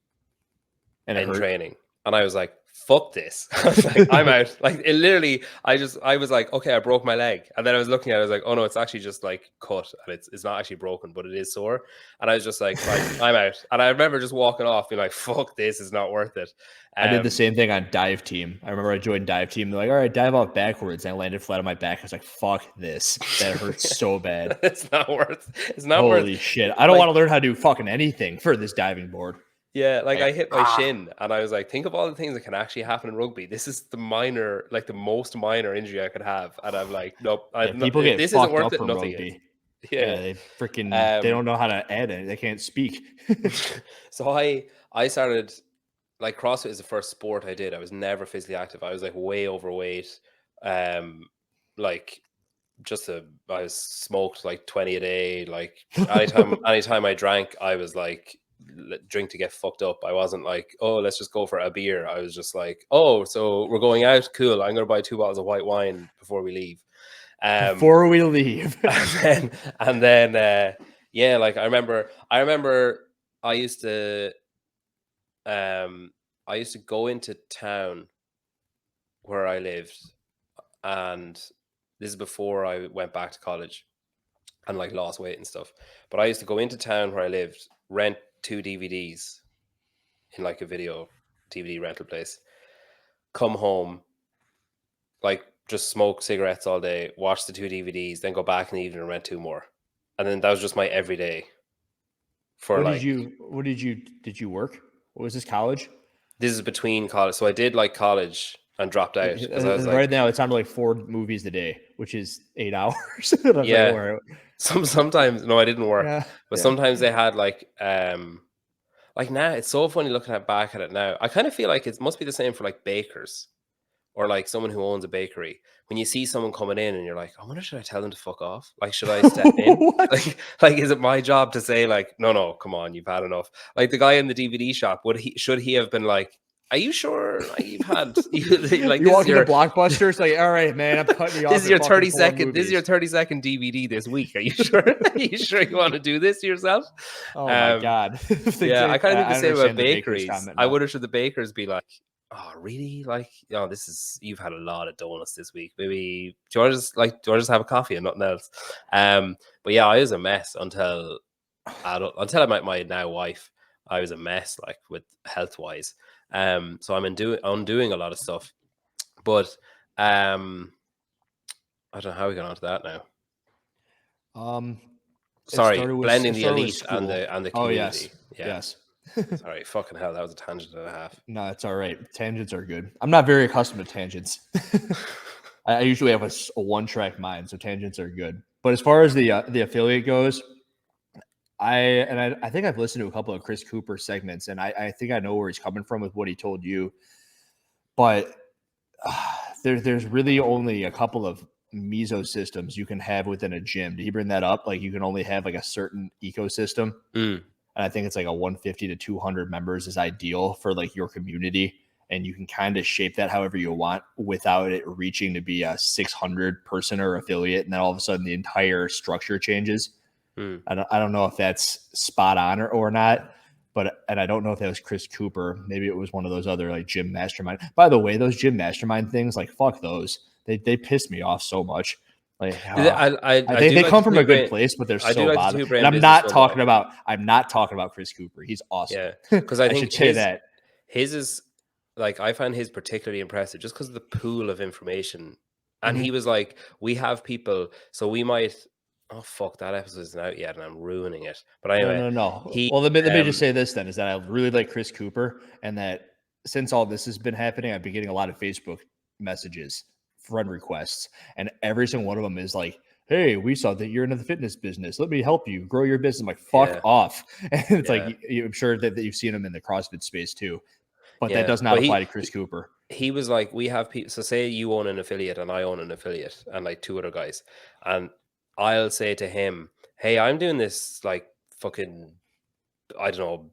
in training. And I was like, fuck this. I was like, I'm out. Like, it literally, I was like, okay, I broke my leg. And then I was looking at it, I was like, oh no, it's actually just like cut, and it's not actually broken, but it is sore. And I was just like, I'm out. And I remember just walking off being like, fuck this, is not worth it. I did the same thing on dive team. I remember I joined dive team. They're like, all right, dive off backwards. And I landed flat on my back. I was like, fuck this. That hurts so bad. It's not worth. Holy shit. I don't want to learn how to do fucking anything for this diving board. Yeah, like Like, I hit my shin and I was like, think of all the things that can actually happen in rugby. This is the minor, like the most minor injury I could have. And I'm like, nope, yeah, I'm not, people if get this isn't fucked worth up it, from nothing is. rugby. Yeah. Yeah, they Um, don't know how to add it. They can't speak. so I started like CrossFit is the first sport I did. I was never physically active. I was like way overweight. Um, like I was smoked like 20 a day. Like anytime I drank, I was like drink to get fucked up. I wasn't like, oh, let's just go for a beer. I was just like, oh, so we're going out, cool. I'm gonna buy 2 bottles of white wine before we leave. Um Before we leave. and then yeah, like I remember I used to um I used to go into town where I lived, and this is before I went back to college and like lost weight and stuff. But I used to go into town where I lived, rent 2 DVDs in like a video DVD rental place, come home, like just smoke cigarettes all day, watch the 2 DVDs, then go back in the evening and rent 2 more. And then that was just my everyday for like Did you work? What was this, college? this is between college. So I did like college and dropped out because I was Right like, now, it sounded like 4 movies a day, which is 8 hours. And I was like, yeah, all right. sometimes no, I didn't work, Yeah. but Yeah. sometimes they had like now it's so funny looking at back at it now. I kind of feel like it must be the same for like bakers or like someone who owns a bakery. When you see someone coming in and you're like, I wonder, should I tell them to fuck off? Like, should I step in? What? Like, is it my job to say like, no, no, come on, you've had enough? Like the guy in the DVD shop, should he have been like, are you sure? Like you've had like You this is walk into your Blockbuster, it's like, all right, man, I'm cutting you this off is at your fucking 30 four second this is your movies. 30-second DVD this week. Are you sure? Are you sure you want to do this to yourself? Oh my Um God. yeah, I kind of think the I same about understand the baker's bakeries. comment I now. wonder should the bakers be like, oh, really? Like, oh, this is you've had a lot of donuts this week. Maybe do you want to just have a coffee and nothing else? But yeah, I was a mess until I met my now wife. I was a mess like with health wise. So I'm doing a lot of stuff, but um, I don't know how we got onto that now. Um, Sorry, it blending the started with elite school. and the Oh yes, community. Yeah, yes. sorry, fucking hell, that was a tangent and a half. No, it's all right. Tangents are good. I'm not very accustomed to tangents. I usually have a one-track mind, so tangents are good. But as far as the affiliate goes, I think I've listened to a couple of Chris Cooper segments, and I think I know where he's coming from with what he told you. But there's really only a couple of meso systems you can have within a gym. Did he bring that up? Like you can only have like a certain ecosystem. Mm, And I think it's like a 150 to 200 members is ideal for like your community. And you can kind of shape that however you want without it reaching to be a 600 person or affiliate. And then all of a sudden the entire structure changes. mm. I don't know if that's spot on or not, and I don't know if that was Chris Cooper. Maybe it was one of those other like gym mastermind. By the way, those gym mastermind things, like fuck those. They piss me off so much. Like I do they like the come from two a good brain. place, but they're I do so like the bad. two And brain business one though. I'm not talking about Chris Cooper. He's awesome. Yeah, because I I should think say his that. his is like I find his particularly impressive just because of the pool of information. And he Mhm. was like, we have people, so we might. Oh fuck, that episode isn't out yet, and I'm ruining it. But No, anyway, no, no. he Well, let me just um say this then is that I really like Chris Cooper, and that since all this has been happening, I've been getting a lot of Facebook messages, friend requests, and every single one of them is like, "Hey, we saw that you're into the fitness business. Let me help you grow your business." I'm like, fuck yeah, off. And it's yeah, like, I'm sure that you've seen him in the CrossFit space too, but that yeah. does not But apply to Chris Cooper. he was like, we have people. So say you own an affiliate and I own an affiliate, and like two other guys, and I'll say to him, "Hey, I'm doing this like fucking I don't know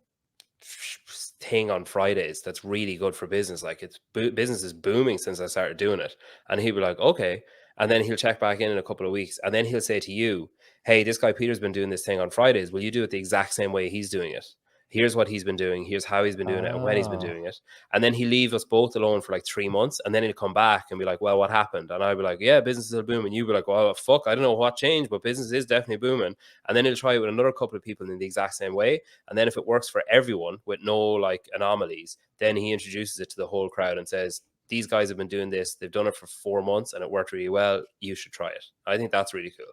thing on Fridays that's really good for business. Like business is booming since I started doing it." And he'll be like, okay. And then he'll check back in a couple of weeks. And then he'll say to you, hey, this guy Peter's been doing this thing on Fridays. Will you do it the exact same way he's doing it? Here's what he's been doing. Here's how he's been doing it and when he's been Oh, doing it. And then he'll leave us both alone for like 3 months. And then he'll come back and be like, well, what happened? And I'll be like, yeah, business is booming. You'll be like, well, fuck, I don't know what changed, but business is definitely booming. And then he'll try it with another couple of people in the exact same way. And then if it works for everyone with no like anomalies, then he introduces it to the whole crowd and says, these guys have been doing this. They've done it for 4 months and it worked really well. You should try it. I think that's really cool.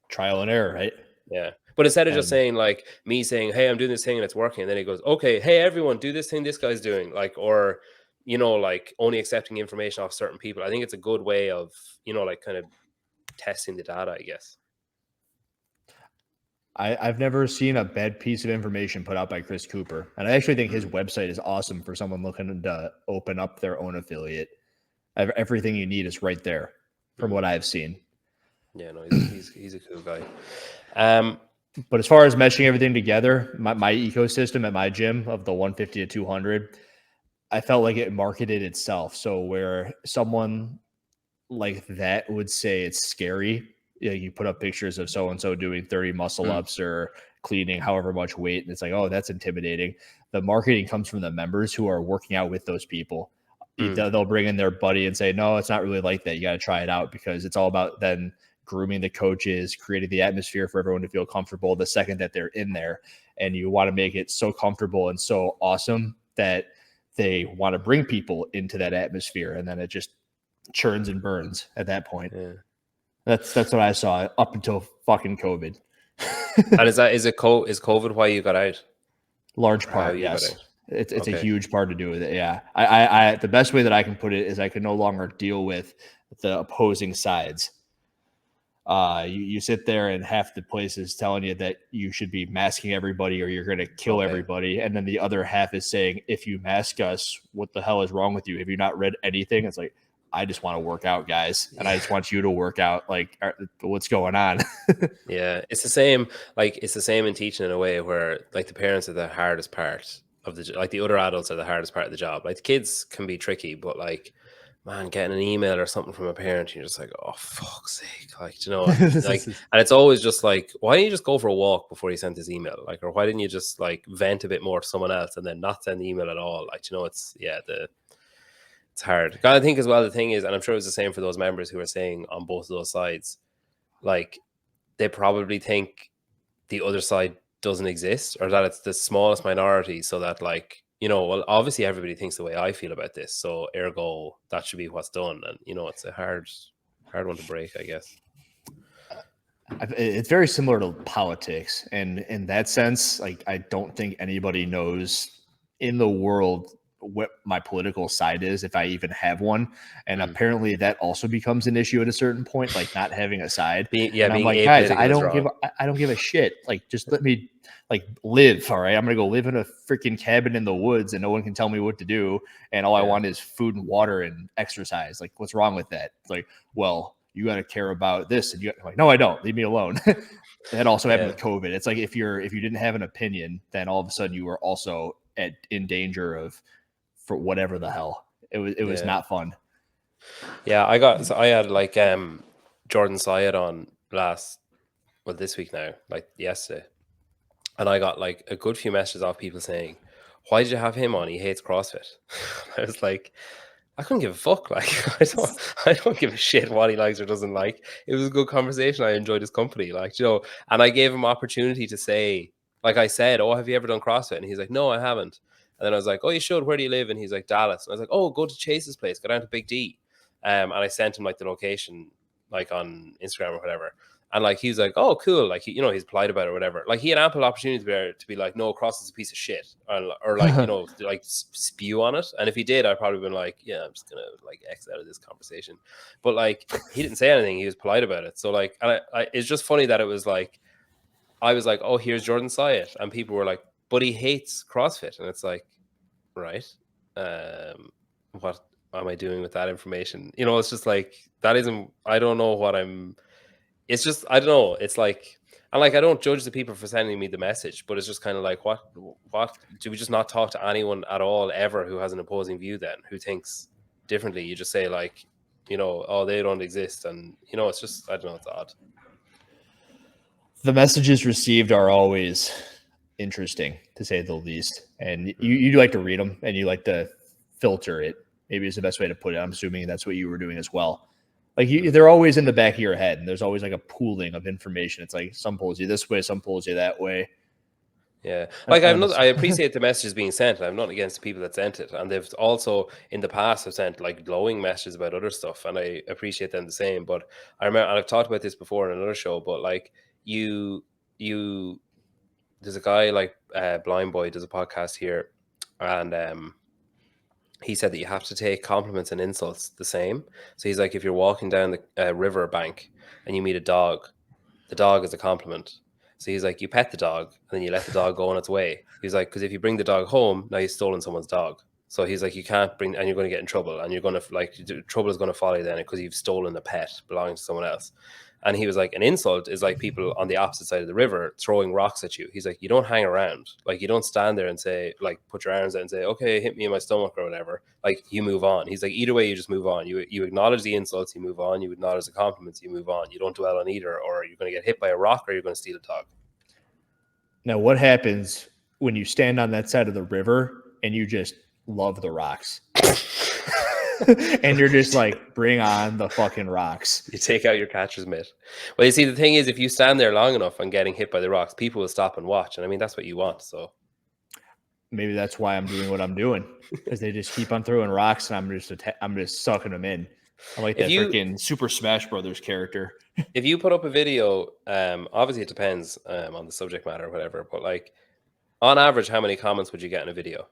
trial and error, right? Yeah. But instead of just And saying like me saying, "Hey, I'm doing this thing and it's working," and then he goes, "Okay, hey everyone, do this thing this guy's doing," like, or like only accepting information off certain people. I think it's a good way of like kind of testing the data, I guess. I've never seen a bad piece of information put out by Chris Cooper. And I actually think his Mm, website is awesome for someone looking to open up their own affiliate. Everything you need is right there from mm. what I've seen. Yeah, no, he's a cool guy. Um, But as far as meshing everything together, my ecosystem at my gym of the 150 to 200, I felt like it marketed itself. So where someone like that would say it's scary, you put up pictures of so and so doing 30 muscle mm, ups or cleaning however much weight, and it's like, oh, that's intimidating. The marketing comes from the members who are working out with those people. mm, They'll bring in their buddy and say, no, it's not really like that. You got to try it out, because it's all about then grooming the coaches, creating the atmosphere for everyone to feel comfortable the second that they're in there. And you want to make it so comfortable and so awesome that they want to bring people into that atmosphere. And then it just churns and burns at that point. yeah. That's what I saw up until fucking COVID. And is COVID why you got out? Large Or how part, you got yes. out? It's a Okay. huge part to do with it. Yeah. I the best way that I can put it is I can no longer deal with the opposing sides. You sit there and half the place is telling you that you should be masking everybody or you're going to kill Okay. everybody. And then the other half is saying, if you mask us, what the hell is wrong with you? Have you not read anything? It's like, I just want to work out, guys. And I just want you to work out. Like, what's going on? Yeah, it's the same. Like it's the same in teaching in a way where like the parents are the hardest part of like the other adults are the hardest part of the job. Like the kids can be tricky, but like man, getting an email or something from a parent, you're just like, oh fuck's sake, like like, and it's always just like, why didn't you just go for a walk before you sent this email, like, or why didn't you just like vent a bit more to someone else and then not send the email at all, like it's it's hard. I think as well the thing is, and I'm sure it was the same for those members who are saying on both of those sides, like they probably think the other side doesn't exist or that it's the smallest minority, so that like well obviously everybody thinks the way I feel about this, so ergo that should be what's done, and it's a hard one to break, I guess. It's very similar to politics, and in that sense, like, I don't think anybody knows in the world what my political side is, if I even have one. And Mm. apparently that also becomes an issue at a certain point, like not having a side. And I'm Being like, guys, I apolitical is don't wrong. give a shit. Like, just let me like live. All right, I'm gonna go live in a freaking cabin in the woods and no one can tell me what to do, and all I Yeah, want is food and water and exercise. Like, what's wrong with that? It's like, well, you got to care about this, and I'm like, no, I don't. Leave me alone. That also happened yeah, with COVID. It's like if you didn't have an opinion, then all of a sudden you were also in danger of, for whatever the hell. It was yeah, not fun. yeah. I had like Jordan Syed on this week now, like yesterday, and I got like a good few messages off people saying, "Why did you have him on? He hates CrossFit." I was like, I couldn't give a fuck. Like, I don't give a shit what he likes or doesn't like. It was a good conversation. I enjoyed his company, like, and I gave him opportunity to say, like, I said, "Oh, have you ever done CrossFit?" And he's like, "No, I haven't." And then I was like, "Oh, you should. Where do you live?" And he's like, "Dallas." And I was like, "Oh, go to Chase's place. Go down to Big D." And I sent him like the location, like on Instagram or whatever. And like he's like, oh, cool. Like he's polite about it or whatever. Like he had ample opportunity to be like, no, Cross is a piece of shit, or like like spew on it. And if he did, I'd probably been like, yeah, I'm just gonna like X out of this conversation. But like he didn't say anything. He was polite about it. So like, and it's just funny that it was like I was like, oh, here's Jordan Syatt, and people were like, but he hates CrossFit, and it's like, right, what am I doing with that information? It's just like that isn't. I don't know what I'm. It's just I don't know. It's like and like I don't judge the people for sending me the message, but it's just kind of like what do we just not talk to anyone at all ever who has an opposing view then who thinks differently? You just say like, oh they don't exist, and it's just I don't know, it's odd. The messages received are always interesting, to say the least. And you, Mm. you like to read them and you like to filter it. Maybe is the best way to put it. I'm assuming that's what you were doing as well. Like, Mm. they're always in the back of your head, and there's always like a pooling of information. It's like some pulls you this way, some pulls you that way. Yeah, That's like kind of I appreciate the messages being sent. I'm not against the people that sent it, and they've also in the past have sent like glowing messages about other stuff, and I appreciate them the same. But I remember, and I've talked about this before in another show, but like you there's a guy like Blind Boy does a podcast here, and he said that you have to take compliments and insults the same. So he's like, if you're walking down the river bank and you meet a dog, the dog is a compliment. So he's like, you pet the dog and then you let the dog go on its way. He's like, because if you bring the dog home, now you've stolen someone's dog. So he's like, you can't bring, and you're going to get in trouble, and you're going to like, trouble is going to follow you then because you've stolen a pet belonging to someone else. And he was like, an insult is like people on the opposite side of the river throwing rocks at you. He's like, you don't hang around. Like, you don't stand there and say, like, put your arms out and say, okay, hit me in my stomach or whatever. Like, you move on. He's like, either way, you just move on. You acknowledge the insults, you move on. You acknowledge the compliments, you move on. You don't dwell on either, or you're going to get hit by a rock or you're going to steal a dog. Now, what happens when you stand on that side of the river and you just love the rocks? And you're just like, bring on the fucking rocks. You take out your catcher's mitt. Well, you see, the thing is, if you stand there long enough and getting hit by the rocks, people will stop and watch. And I mean, that's what you want. So maybe that's why I'm doing what I'm doing, because they just keep on throwing rocks and I'm just sucking them in. I like that freaking Super Smash Brothers character. If you put up a video, obviously it depends on the subject matter or whatever, but like on average, how many comments would you get in a video?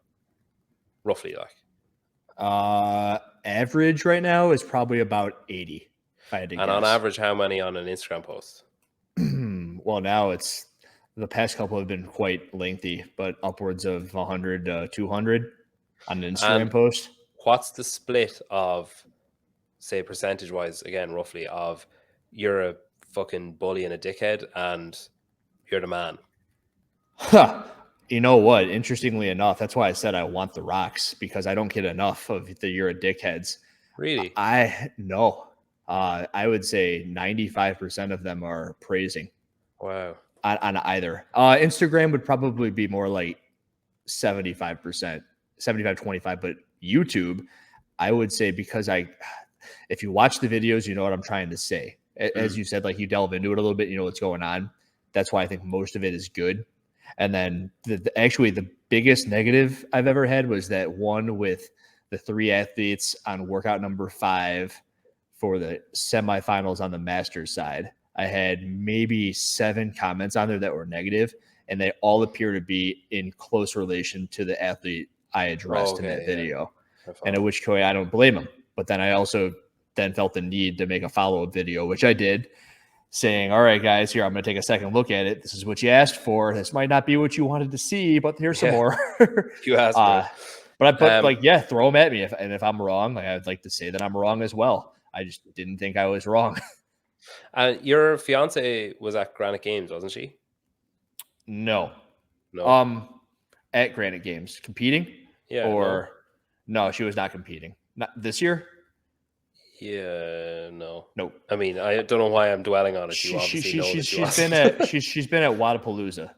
Roughly, like. Average right now is probably about 80. If I had to guess. On average, how many on an Instagram post? Well, now it's the past couple have been quite lengthy, but upwards of 100 to 200 on an Instagram post. What's the split of, say, percentage wise, again, roughly, of you're a fucking bully and a dickhead and you're the man? Huh. You know what? Interestingly enough, that's why I said I want the rocks, because I don't get enough of the you're a dickheads. Really? I would say 95% of them are praising. Wow. On either. Instagram would probably be more like 75%, 75-25, but YouTube, I would say, because if you watch the videos, you know what I'm trying to say. As you said, like, you delve into it a little bit, you know what's going on. That's why I think most of it is good. And then actually the biggest negative I've ever had was that one with the 3 athletes on workout number 5 for the semifinals on the Masters side. I had maybe 7 comments on there that were negative, and they all appear to be in close relation to the athlete I addressed in that video. And at which point I don't blame them. But then I also felt the need to make a follow-up video, which I did, saying, all right, guys, here, I'm going to take a second look at it. This is what you asked for. This might not be what you wanted to see, but here's some more. You asked for it. But I put throw them at me. If I'm wrong, I'd like to say that I'm wrong as well. I just didn't think I was wrong. Your fiance was at Granite Games, wasn't she? No. At Granite Games. Competing? Yeah. Or no, she was not competing. Not this year? Yeah, no. Nope. I mean, I don't know why I'm dwelling on it. She's been at Wadapalooza.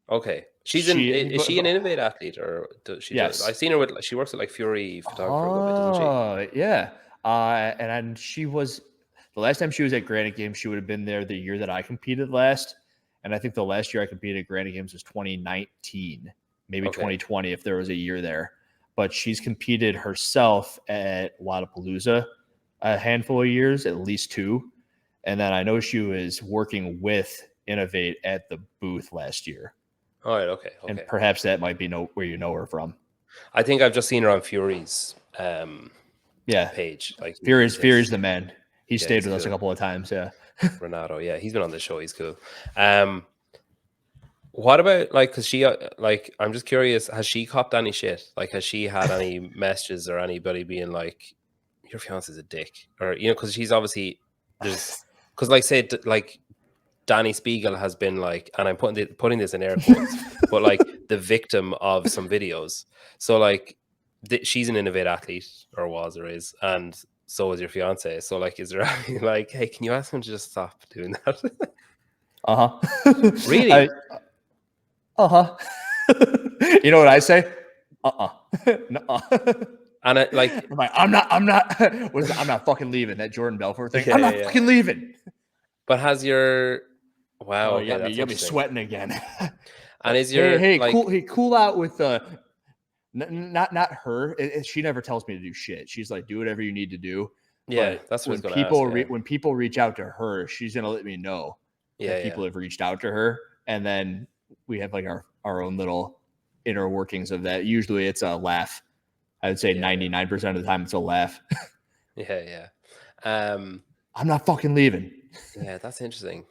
Okay. Is she an Innovate athlete, or does she? Yes. I've seen her she works at like Fury Photography a little bit, doesn't she? Yeah. And she was the last time she was at Granite Games, she would have been there the year that I competed last. And I think the last year I competed at Granite Games was 2019, maybe 2020, if there was a year there. But she's competed herself at Wadapalooza a handful of years, at least 2. And then I know she was working with Innovate at the booth last year. All right, okay. And perhaps that might be where you know her from. I think I've just seen her on Fury's page. Like Fury's the man. He stayed with us a couple of times, yeah. Renato, yeah, he's been on the show. He's cool. What about because she I'm just curious, has she copped any shit? Like, has she had any messages or anybody being like, your fiance's a dick, or because she's obviously say Danny Spiegel has been like, and I'm putting this in air quotes, but like the victim of some videos. So like she's an Innovate athlete, or was or is, and so is your fiance. So like, is there any like, hey, can you ask him to just stop doing that? Really? You know what I say? No. And I'm not fucking leaving. That Jordan Belfort thing. I'm not fucking leaving. But has your you got me sweating again. And is your cool out with not her. She never tells me to do shit. She's like, do whatever you need to do. Yeah, but that's what when people reach out to her, she's gonna let me know. That people have reached out to her. And then we have like our own little inner workings of that. Usually it's a laugh. I would say 99% of the time it's a laugh. Yeah. I'm not fucking leaving. Yeah, that's interesting.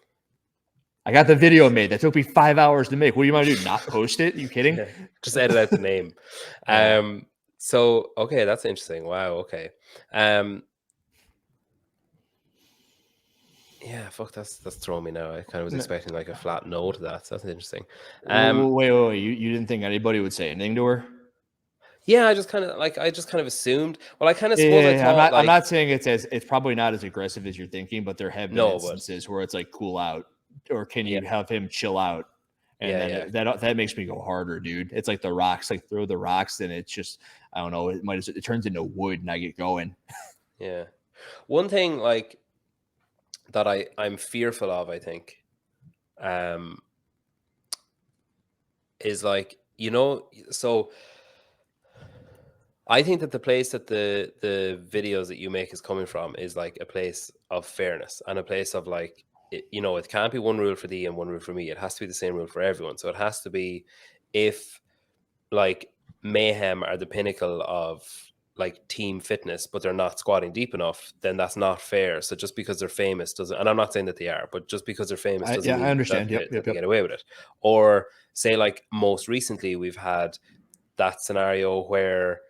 I got the video made. That took me 5 hours to make. What do you want to do? Not post it? You kidding? Yeah, just edit out the name. So okay, that's interesting. Wow, okay. Yeah, fuck, that's throwing me now. I kind of was expecting like a flat no to that. So that's interesting. Wait. You didn't think anybody would say anything to her? Yeah, I just kind of assumed. Well, I kind of suppose I thought I'm not saying it's probably not as aggressive as you're thinking, but there have been instances where it's like cool out, or can you have him chill out? And then that makes me go harder, dude. It's like the rocks, like throw the rocks, and it's just, I don't know, it turns into wood and I get going. Yeah. One thing like that I'm fearful of, I think, is like, so I think that the place that the videos that you make is coming from is like a place of fairness and a place of like, it can't be one rule for thee and one rule for me. It has to be the same rule for everyone. So it has to be, if like Mayhem are the pinnacle of like team fitness, but they're not squatting deep enough, then that's not fair. So just because they're famous doesn't, and I'm not saying that they are, but just because they're famous doesn't mean I understand. that they get away with it. Or say like most recently we've had that scenario where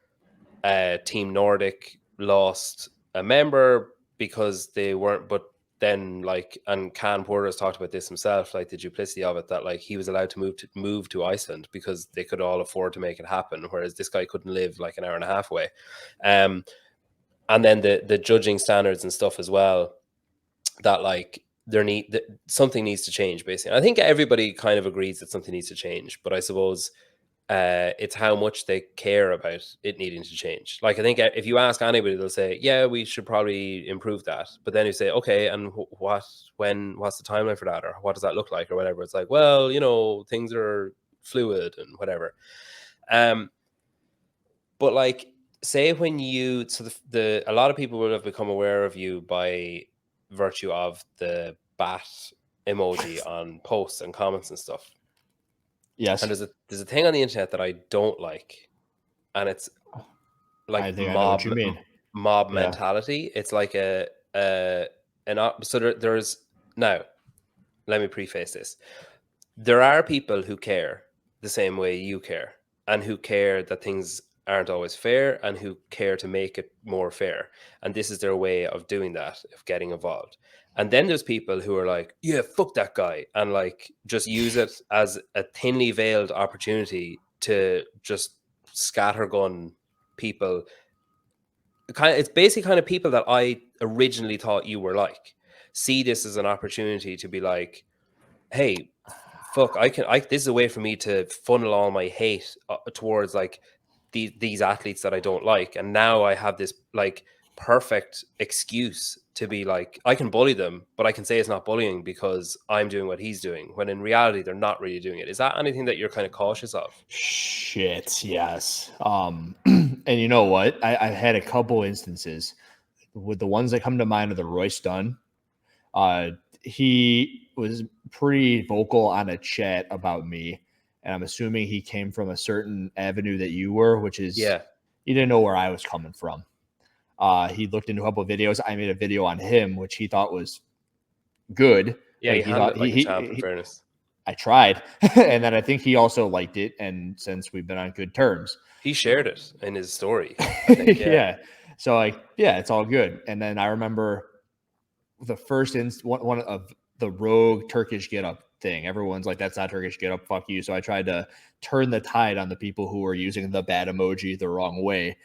Team Nordic lost a member because they weren't, but then like, and Can Porter has talked about this himself, like the duplicity of it, that like he was allowed to move to Iceland because they could all afford to make it happen, whereas this guy couldn't live like an hour and a half away. And then the judging standards and stuff as well, that like something needs to change basically. I think everybody kind of agrees that something needs to change, but I suppose it's how much they care about it needing to change. Like, I think if you ask anybody, they'll say, yeah, we should probably improve that. But then you say, okay, and what's the timeline for that? Or what does that look like? Or whatever. It's like, well, things are fluid and whatever. But like, say when a lot of people will have become aware of you by virtue of the bat emoji on posts and comments and stuff. Yes. And there's a thing on the internet that I don't like, and it's like I think I know what you mean. mob mentality. It's like so there's now. Let me preface this. There are people who care the same way you care, and who care that things aren't always fair, and who care to make it more fair. And this is their way of doing that, of getting involved. And then there's people who are like, yeah, fuck that guy, and like just use it as a thinly veiled opportunity to just scattergun people. It's basically kind of people that I originally thought you were like. See this as an opportunity to be like, hey, fuck, this is a way for me to funnel all my hate towards like these athletes that I don't like. And now I have this like perfect excuse to be like, I can bully them, but I can say it's not bullying because I'm doing what he's doing, when in reality they're not really doing it. Is that anything that you're kind of cautious of? Shit, yes. And you know what? I've had a couple instances. With the ones that come to mind are the Royce Dunn. He was pretty vocal on a chat about me, and I'm assuming he came from a certain avenue that you were, which is, you didn't know where I was coming from. He looked into a couple of videos. I made a video on him, which he thought was good. Yeah, like, he handled it like a champ, in fairness. I tried. And then I think he also liked it, and since we've been on good terms. He shared it in his story, I think. Yeah. So it's all good. And then I remember the first one of the rogue Turkish get up thing. Everyone's like, that's not Turkish get up, fuck you. So I tried to turn the tide on the people who were using the bad emoji the wrong way.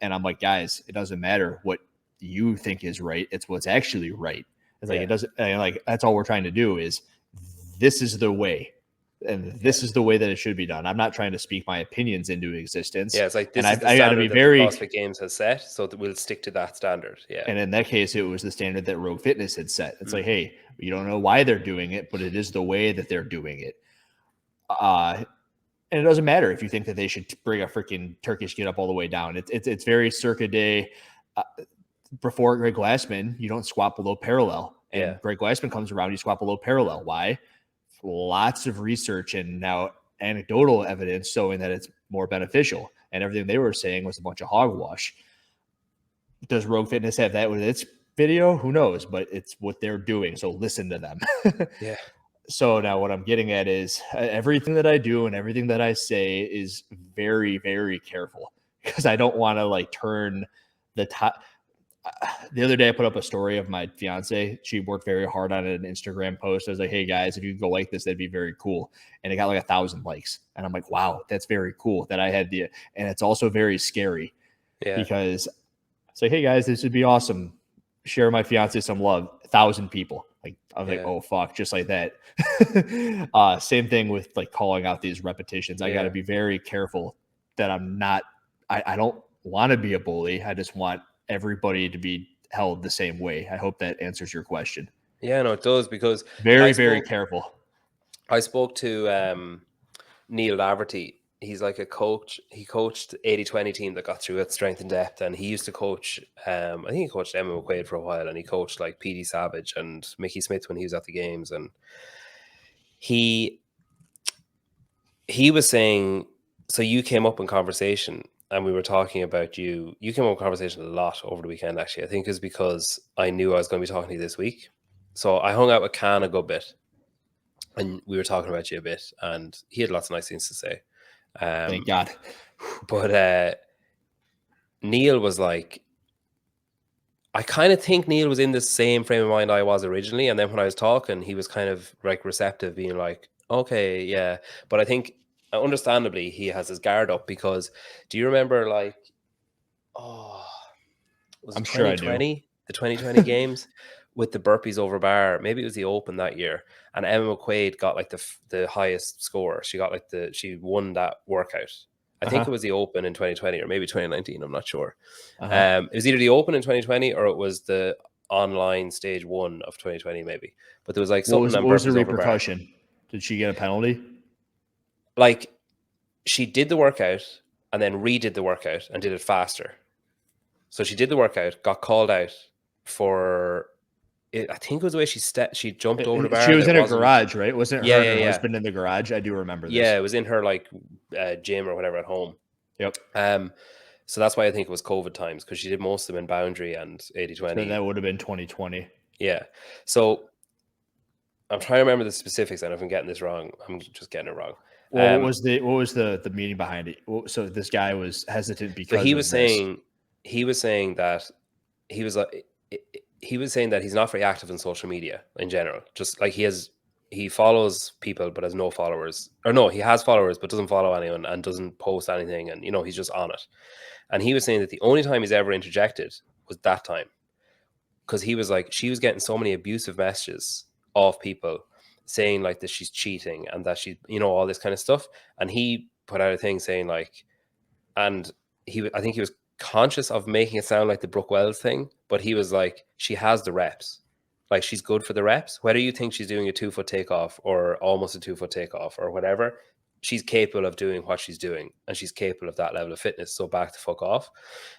And I'm like, guys, it doesn't matter what you think is right. It's what's actually right. It's like, it doesn't, like, that's all we're trying to do is, this is the way. And this is the way that it should be done. I'm not trying to speak my opinions into existence. Yeah, it's like, this is the standard that the CrossFit Games has set, so that we'll stick to that standard. Yeah. And in that case, it was the standard that Rogue Fitness had set. It's like, hey, you don't know why they're doing it, but it is the way that they're doing it. And it doesn't matter if you think that they should bring a freaking Turkish get up all the way down. It's very circa day. Before Greg Glassman, you don't squat below parallel. And Greg Glassman comes around, you squat below parallel. Why? lots of research and now anecdotal evidence showing that it's more beneficial. And everything they were saying was a bunch of hogwash. Does Rogue Fitness have that with its video? Who knows? But it's what they're doing. So listen to them. Yeah. So now what I'm getting at is everything that I do and everything that I say is very, very careful because I don't want to like turn the top. The other day I put up a story of my fiance. She worked very hard on an Instagram post. I was like, hey guys, if you could go like this, that'd be very cool. And it got like 1,000 likes. And I'm like, wow, that's very cool that I had and it's also very scary because it's like, hey guys, this would be awesome. Share my fiance some love. 1,000 people. Like I was like, oh fuck, just like that. Same thing with like calling out these repetitions. I got to be very careful that I'm not. I don't want to be a bully. I just want everybody to be held the same way. I hope that answers your question. Yeah, no, it does because very careful. I spoke to Neil Laverty. He's like a coach. He coached 80-20 team that got through at Strength and Depth, and he used to coach. I think he coached Emma McQuaid for a while, and he coached like PD Savage and Mickey Smith when he was at the games. And he was saying, so you came up in conversation, and we were talking about you. You came up in conversation a lot over the weekend. Actually, I think it's because I knew I was going to be talking to you this week, so I hung out with Can a good bit, and we were talking about you a bit, and he had lots of nice things to say. Thank God. But Neil was like, I kind of think Neil was in the same frame of mind I was originally. And then when I was talking, he was kind of like receptive, being like, okay, yeah. But I think understandably he has his guard up because do you remember like, was it I'm sure I do. The 2020 games with the burpees over bar? Maybe it was the Open that year. And Emma McQuaid got like the highest score. She got like she won that workout. I think it was the Open in 2020 or maybe 2019. I'm not sure. It was either the Open in 2020 or it was the online stage 1 of 2020 maybe. But there was like something. What was the repercussion? Did she get a penalty? Like she did the workout and then redid the workout and did it faster. So she did the workout, got called out for it. I think it was the way she jumped over the bar. She was in a garage, right? Wasn't her and her husband in the garage? I do remember this. Yeah, it was in her like gym or whatever at home. Yep. So that's why I think it was COVID times because she did most of them in Boundary and 80-20. So that would have been 2020. Yeah. So I'm trying to remember the specifics, and if I'm getting this wrong, I'm just getting it wrong. Well, what was the meaning behind it? So this guy was hesitant because he was saying that he was saying that he's not very active in social media in general. Just like he follows people but has no followers, or no, he has followers but doesn't follow anyone and doesn't post anything, and he's just on it. And he was saying that the only time he's ever interjected was that time, because he was like, she was getting so many abusive messages of people saying like that she's cheating and that she, all this kind of stuff. And he put out a thing saying like, and I think he was conscious of making it sound like the Brooke Wells thing, but he was like, she has the reps. Like, she's good for the reps. Whether you think she's doing a 2-foot takeoff or almost a 2-foot takeoff or whatever, she's capable of doing what she's doing, and she's capable of that level of fitness. So back the fuck off.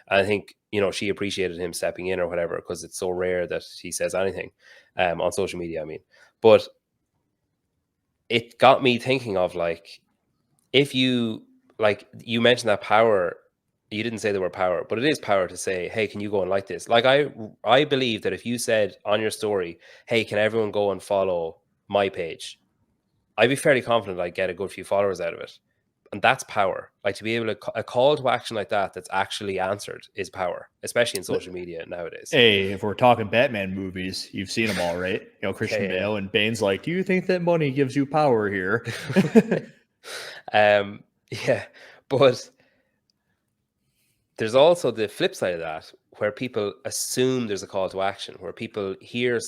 And I think, she appreciated him stepping in or whatever, because it's so rare that he says anything on social media, I mean. But it got me thinking of like, if you mentioned that power, you didn't say the word power, but it is power to say, hey, can you go and like this? Like, I believe that if you said on your story, hey, can everyone go and follow my page, I'd be fairly confident I'd get a good few followers out of it. And that's power. Like, to be able to, a call to action like that that's actually answered is power, especially in social media nowadays. Hey, if we're talking Batman movies, you've seen them all, right? Christian Bale and Bane's like, do you think that money gives you power here? Yeah, but there's also the flip side of that, where people assume there's a call to action, where people hear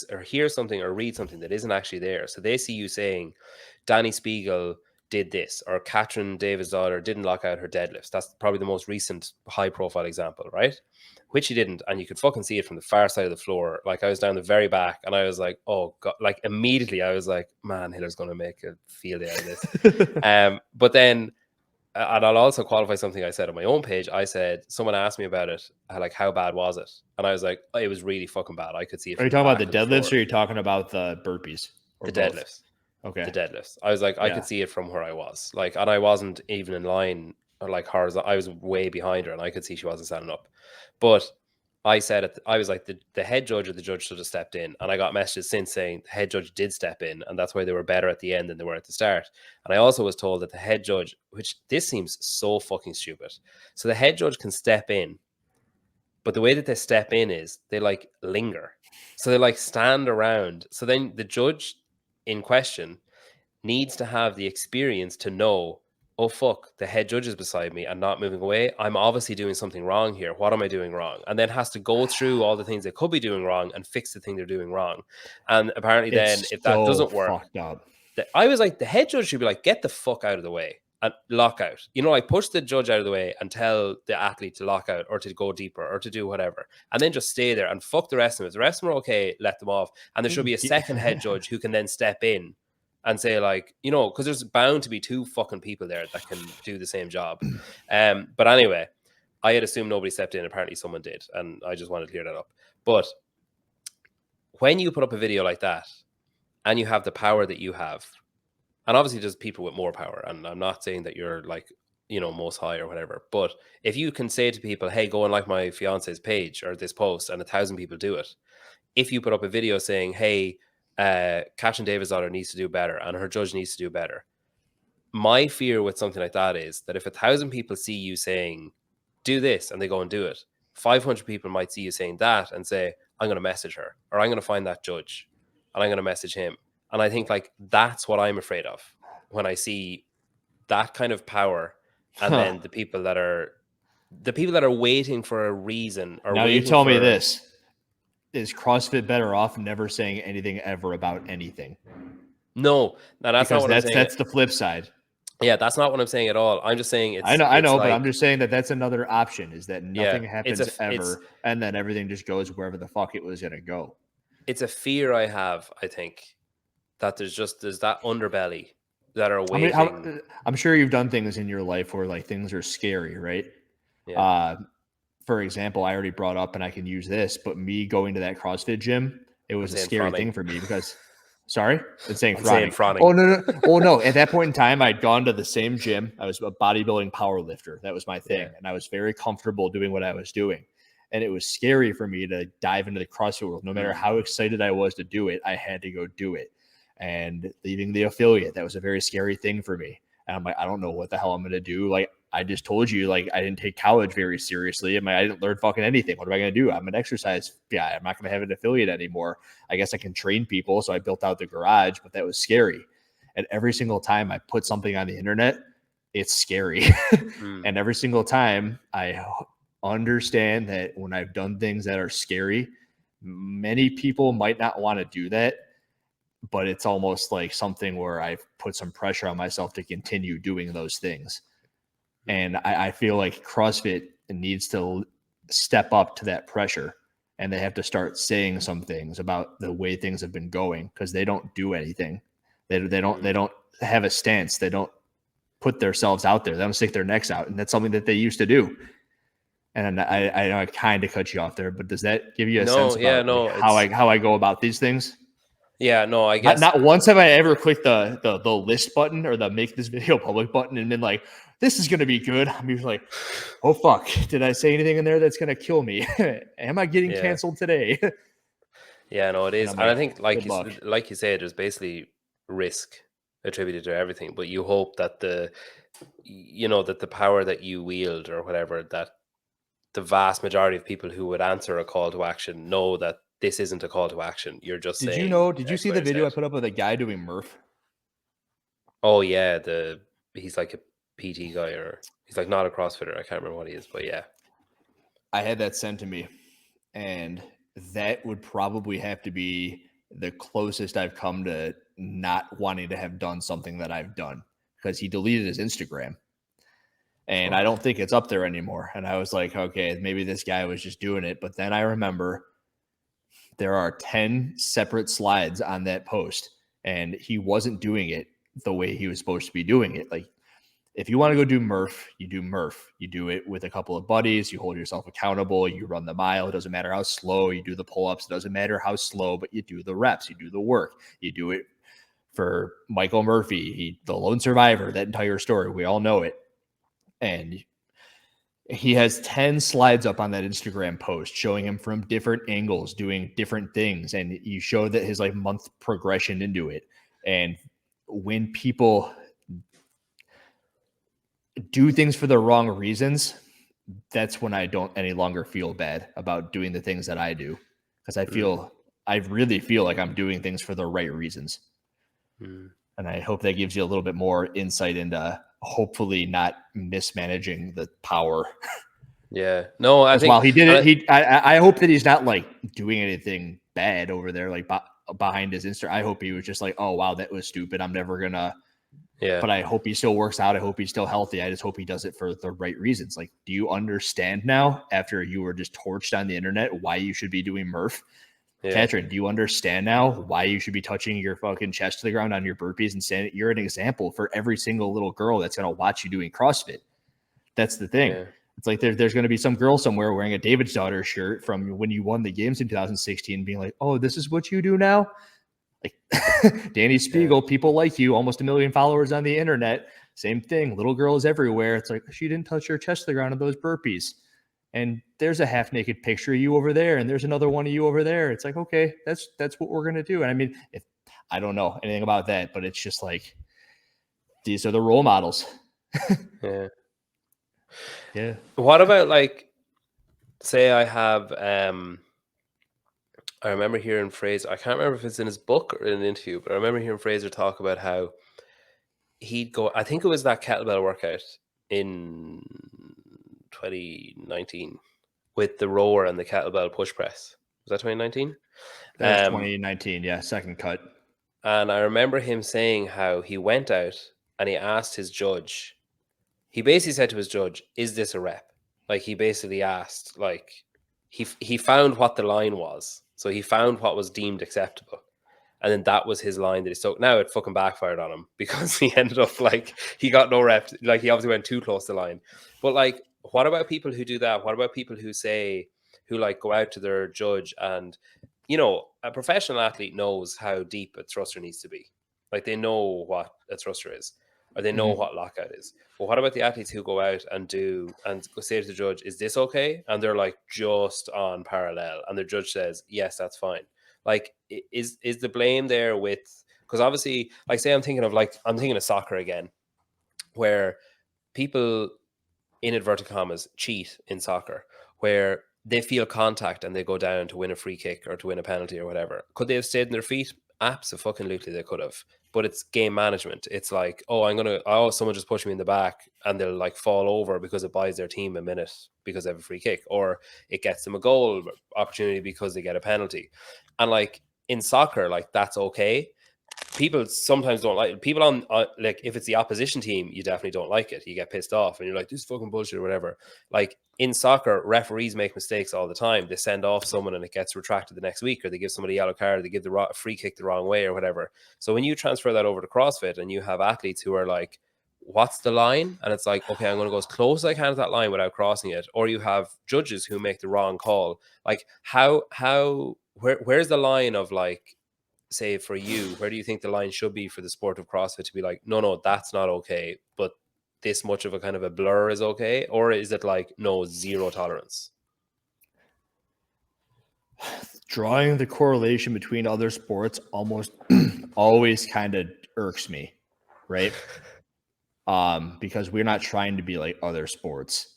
something or read something that isn't actually there. So they see you saying, Danny Spiegel did this, or Catherine David's daughter didn't lock out her deadlifts. That's probably the most recent high profile example, right? Which she didn't, and you could fucking see it from the far side of the floor. Like, I was down the very back, and I was like, oh God, like immediately I was like, man, Hiller's going to make a field day out of this. But then, and I'll also qualify something I said on my own page. I said, someone asked me about it, like, how bad was it? And I was like, it was really fucking bad. I could see it. Are you talking about the deadlifts, or are you talking about the burpees? The deadlifts. Okay. the deadlifts. I was like, I could Yeah. see it from where I was. Like, and I wasn't even in line or like horizontal. I was way behind her and I could see she wasn't standing up. But I said it, I was like, the head judge or the judge should have stepped in. And I got messages since saying the head judge did step in. And that's why they were better at the end than they were at the start. And I also was told that the head judge, which this seems so fucking stupid. So the head judge can step in, but the way that they step in is they like linger. So they like stand around. So then the judge in question needs to have the experience to know, oh fuck, the head judge is beside me and not moving away. I'm obviously doing something wrong here. What am I doing wrong? And then has to go through all the things they could be doing wrong and fix the thing they're doing wrong. And apparently, then It's if that so doesn't work, fucked up. I was like, the head judge should be like, get the fuck out of the way and lock out. You know, like push the judge out of the way and tell the athlete to lock out or to go deeper or to do whatever. And then just stay there and fuck the rest of them. If the rest of them are okay, let them off. And there should be a second head judge who can then step in and say, like, you know, because there's bound to be two fucking people there that can do the same job. But anyway, I had assumed nobody stepped in. Apparently someone did. And I just wanted to clear that up. But when you put up a video like that and you have the power that you have, and obviously there's people with more power, and I'm not saying that you're like, you know, most high or whatever, but if you can say to people, hey, go and like my fiance's page or this post, and 1,000 people do it, if you put up a video saying, hey, Catherine David's daughter needs to do better and her judge needs to do better, my fear with something like that is that if 1,000 people see you saying do this and they go and do it, 500 people might see you saying that and say, I'm going to message her, or I'm going to find that judge and I'm going to message him. And I think like that's what I'm afraid of when I see that kind of power. And then the people that are waiting for a reason or Now you waiting tell me for this. Is CrossFit better off never saying anything ever about anything? no, that's not Because what I'm saying. that's the flip side. Yeah, that's not what I'm saying at all. I'm just saying I it's know, like, but I'm just saying that that's another option, is that yeah, nothing happens ever, and then everything just goes wherever the fuck it was gonna go. it's a fear I have, I think, that there's that underbelly that are waiting. I mean, I'm sure you've done things in your life where like things are scary, right? Yeah. For example, I already brought up, and I can use this, but me going to that CrossFit gym, it was a scary thing for me because, sorry, it's saying frowning. Oh, no. Oh, no. At that point in time, I'd gone to the same gym. I was a bodybuilding power lifter. That was my thing. Yeah. And I was very comfortable doing what I was doing. And it was scary for me to dive into the CrossFit world. No matter how excited I was to do it, I had to go do it. And leaving the affiliate, that was a very scary thing for me. And I'm like, I don't know what the hell I'm going to do. Like, I just told you, like, I didn't take college very seriously. I mean, I didn't learn fucking anything. What am I going to do? I'm an exercise guy. I'm not going to have an affiliate anymore. I guess I can train people. So I built out the garage, but that was scary. And every single time I put something on the internet, it's scary. And every single time I understand that when I've done things that are scary, many people might not want to do that, but it's almost like something where I've put some pressure on myself to continue doing those things. And I feel like CrossFit needs to step up to that pressure, and they have to start saying some things about the way things have been going, because they don't do anything. They don't have a stance. They don't put themselves out there. They don't stick their necks out. And that's something that they used to do. And I kind of cut you off there, but does that give you a sense about how I go about these things? Yeah, no, I guess not once have I ever clicked the list button or the make this video public button and been like, this is going to be good. I'm usually like, oh fuck, did I say anything in there that's going to kill me? Am I getting canceled today? Yeah, no, it is. And I think like you said, there's basically risk attributed to everything, but you hope that the power that you wield or whatever, that the vast majority of people who would answer a call to action know that this isn't a call to action. You're just saying. Did you see the video I put up of the guy doing Murph? Oh yeah, he's like a PT guy, or he's like not a CrossFitter. I can't remember what he is, but yeah. I had that sent to me, and that would probably have to be the closest I've come to not wanting to have done something that I've done, because he deleted his Instagram. And I don't think it's up there anymore. And I was like, okay, maybe this guy was just doing it. But then I remember there are 10 separate slides on that post, and he wasn't doing it the way he was supposed to be doing it. Like, if you want to go do Murph, you do Murph. You do it with a couple of buddies. You hold yourself accountable. You run the mile. It doesn't matter how slow. You do the pull-ups. It doesn't matter how slow, but you do the reps. You do the work. You do it for Michael Murphy, the lone survivor, that entire story. We all know it. And he has 10 slides up on that Instagram post showing him from different angles doing different things. And you show that his like month progression into it. And when people do things for the wrong reasons, that's when I don't any longer feel bad about doing the things that I do. Because I really feel like I'm doing things for the right reasons. And I hope that gives you a little bit more insight into hopefully not mismanaging the power. Yeah. No, I think while he did it, I hope that he's not like doing anything bad over there, like behind his Insta. I hope he was just like, oh, wow, that was stupid. I'm never going to. Yeah. But I hope he still works out. I hope he's still healthy. I just hope he does it for the right reasons. Like, do you understand now, after you were just torched on the internet, why you should be doing Murph? Yeah. Katrin, do you understand now why you should be touching your fucking chest to the ground on your burpees and saying you're an example for every single little girl that's going to watch you doing CrossFit? That's the thing. Yeah. It's like there's going to be some girl somewhere wearing a David's Daughter shirt from when you won the games in 2016 being like, oh, this is what you do now? Like Danny Spiegel, people like you, almost 1 million followers on the internet. Same thing. Little girls everywhere. It's like, she didn't touch her chest to the ground on those burpees. And there's a half naked picture of you over there. And there's another one of you over there. It's like, okay, that's what we're going to do. And I mean, I don't know anything about that, but it's just like, these are the role models. Yeah. Yeah. What about like, say I have, I remember hearing Fraser, I can't remember if it's in his book or in an interview, but I remember hearing Fraser talk about how he'd go, I think it was that kettlebell workout in 2019 with the rower and the kettlebell push press. Was that 2019? That was 2019, yeah, second cut. And I remember him saying how he went out and he asked his judge, he basically said to his judge, is this a rep? Like he basically asked, like he found what the line was. So he found what was deemed acceptable. And then that was his line that he took. Now it fucking backfired on him because he ended up like, he got no reps. Like he obviously went too close to the line. But like, what about people who do that? What about people who say, who like go out to their judge and, you know, a professional athlete knows how deep a thruster needs to be. Like they know what a thruster is, or they know what lockout is. But what about the athletes who go out and do and say to the judge, is this okay? And they're like just on parallel. And the judge says, yes, that's fine. Like, is the blame there with, because obviously, like say I'm thinking of soccer again, where people in inverted commas cheat in soccer, where they feel contact and they go down to win a free kick or to win a penalty or whatever. Could they have stayed on their feet? Absolutely, they could have. But it's game management. It's like, someone just pushed me in the back, and they'll like fall over because it buys their team a minute because they have a free kick, or it gets them a goal opportunity because they get a penalty. And like in soccer, like that's okay. People sometimes don't like people on like if it's the opposition team, you definitely don't like it. You get pissed off and you're like, this is fucking bullshit or whatever. Like in soccer, referees make mistakes all the time. They send off someone and it gets retracted the next week, or they give somebody a yellow card, or they give the free kick the wrong way or whatever. So when you transfer that over to CrossFit and you have athletes who are like, what's the line? And it's like, okay, I'm going to go as close as I can to that line without crossing it. Or you have judges who make the wrong call. Like where's the line of like, say for you, where do you think the line should be for the sport of CrossFit to be like, no, that's not okay, but this much of a kind of a blur is okay? Or is it like, no, zero tolerance? Drawing the correlation between other sports almost always kind of irks me, right? Because we're not trying to be like other sports.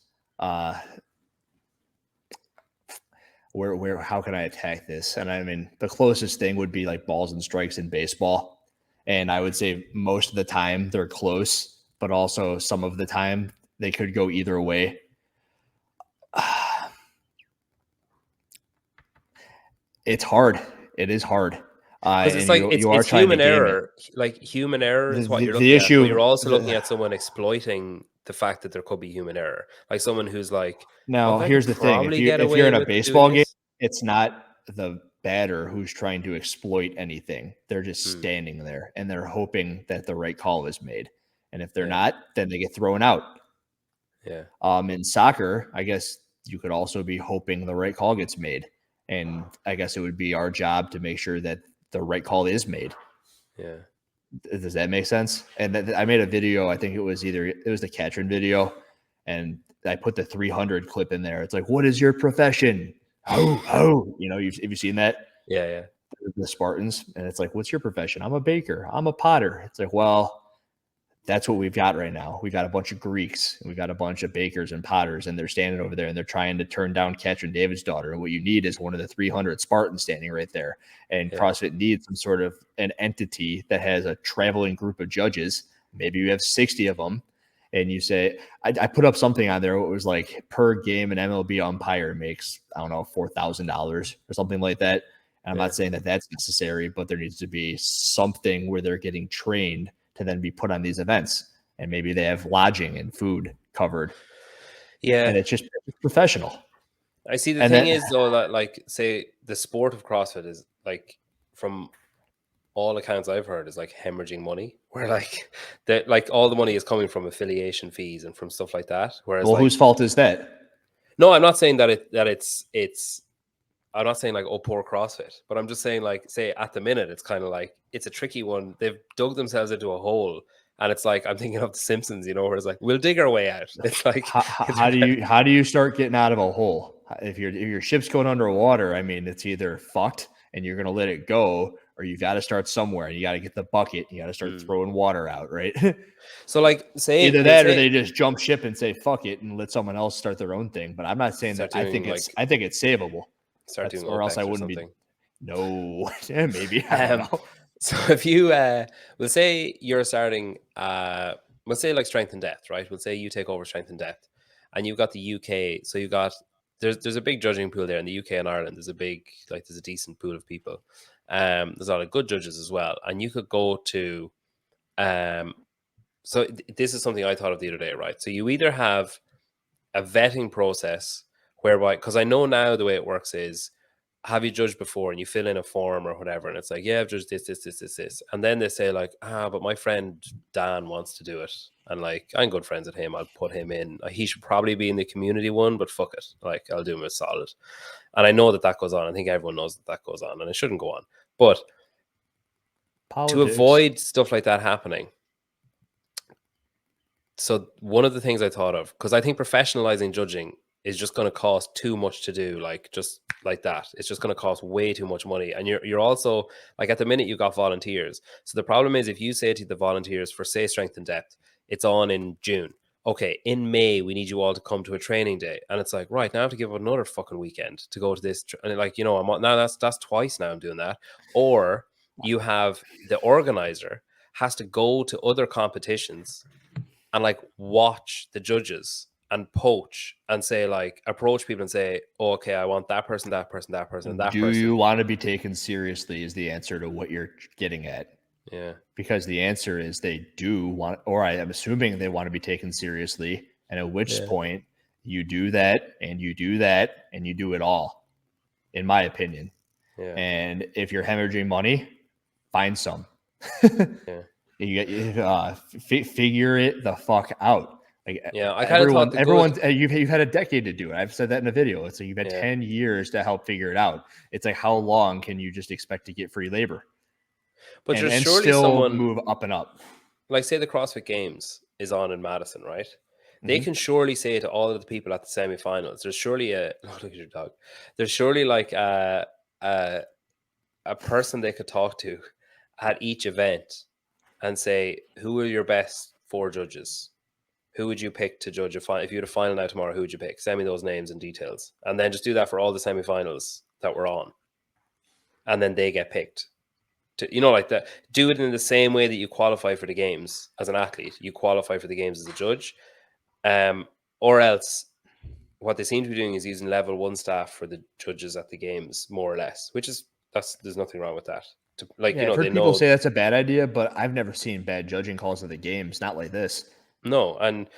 Where how can I attack this? And I mean, the closest thing would be like balls and strikes in baseball. And I would say most of the time they're close, but also some of the time they could go either way. It's hard. It is hard. Because it's like it's human error. Like human error is what you're looking at. But you're also looking at someone exploiting the fact that there could be human error. Like someone who's like, now here's the thing: if you're in a baseball game, it's not the batter who's trying to exploit anything. They're just standing there and they're hoping that the right call is made. And if they're not, then they get thrown out. Yeah. In soccer, I guess you could also be hoping the right call gets made. And I guess it would be our job to make sure that the right call is made. Yeah. Does that make sense? And I made a video. I think it was the Katrin video, and I put the 300 clip in there. It's like, what is your profession? Oh, have you seen that? Yeah, yeah. The Spartans, and it's like, what's your profession? I'm a baker. I'm a potter. It's like, well, that's what we've got right now. We've got a bunch of Greeks, and we've got a bunch of bakers and potters, and they're standing over there and they're trying to turn down Katrin David's daughter. And what you need is one of the 300 Spartans standing right there. And Yeah. CrossFit needs some sort of an entity that has a traveling group of judges. Maybe you have 60 of them. And you say, I put up something on there. It was like per game, an MLB umpire makes, I don't know, $4,000 or something like that. And I'm Yeah. not saying that that's necessary, but there needs to be something where they're getting trained to then be put on these events, and maybe they have lodging and food covered, Yeah. and it's just professional. I see. The And thing then, is, though, that like, say the sport of CrossFit is like, from all accounts I've heard, is like hemorrhaging money. Where like that, like all the money is coming from affiliation fees and from stuff like that. Whereas, well, whose like, fault is that? no, I'm not saying that it's. I'm not saying like, oh, poor CrossFit, but I'm just saying, like, say at the minute it's kind of like it's a tricky one. They've dug themselves into a hole. And it's like, I'm thinking of The Simpsons, where it's like, we'll dig our way out. It's like, How do you start getting out of a hole? If your ship's going underwater, I mean, it's either fucked and you're gonna let it go, or you got to start somewhere and you got to get the bucket. You got to start throwing water out, right? So, like, say either that or they just jump ship and say fuck it and let someone else start their own thing. But I'm not saying that. I think it's savable. Start doing or else I OPEX or wouldn't something. be. No, yeah, maybe I don't know. So if you we'll say you're starting we'll say like strength and depth, right? We'll say you take over strength and depth, and you've got the UK. So you got there's a big judging pool there in the UK and Ireland. There's a decent pool of people. There's a lot of good judges as well, and you could go to so this is something I thought of the other day, right? So you either have a vetting process whereby, because I know now the way it works is, have you judged before, and you fill in a form or whatever, and it's like, yeah, I've judged this, and then they say like, but my friend Dan wants to do it, and like, I'm good friends with him, I'll put him in. He should probably be in the community one, but fuck it, like, I'll do him a solid. And I know that goes on. I think everyone knows that goes on, and it shouldn't go on. But to avoid stuff like that happening, so one of the things I thought of, because I think professionalizing judging is just going to cost too much to do, like, just like that. It's just going to cost way too much money. And you're also, like, at the minute you got volunteers. So the problem is, if you say to the volunteers for, say, strength and depth, it's on in June. Okay, in May, we need you all to come to a training day. And it's like, right, now I have to give up another fucking weekend to go to this. And like, I'm now that's twice now I'm doing that. Or you have the organizer has to go to other competitions and like watch the judges and poach and say, like, approach people and say, oh, okay, I want that person, that person, that person, and that Do person. you want to be taken seriously is the answer to what you're getting at. Yeah. Because the answer is they do want, or I am assuming they want to be taken seriously. And at which point you do that and you do that and you do it all, in my opinion. Yeah. And if you're hemorrhaging money, find some. Yeah. You figure it the fuck out. Like, yeah, I kind of thought everyone, you've had a decade to do it. I've said that in a video. It's like you've had 10 years to help figure it out. It's like, how long can you just expect to get free labor? But and surely still someone move up and up. Like, say the CrossFit Games is on in Madison, right? They can surely say to all of the people at the semifinals, there's surely look at your dog. There's surely like a person they could talk to at each event and say, who are your best 4 judges? Who would you pick to judge a final? If you had a final now tomorrow, who would you pick? Send me those names and details. And then just do that for all the semifinals that we're on. And then they get picked. Like that. Do it in the same way that you qualify for the games as an athlete. You qualify for the games as a judge. Or else what they seem to be doing is using level 1 staff for the judges at the games, more or less, which is, there's nothing wrong with that. I've heard people say that's a bad idea, but I've never seen bad judging calls of the games, not like this. No, and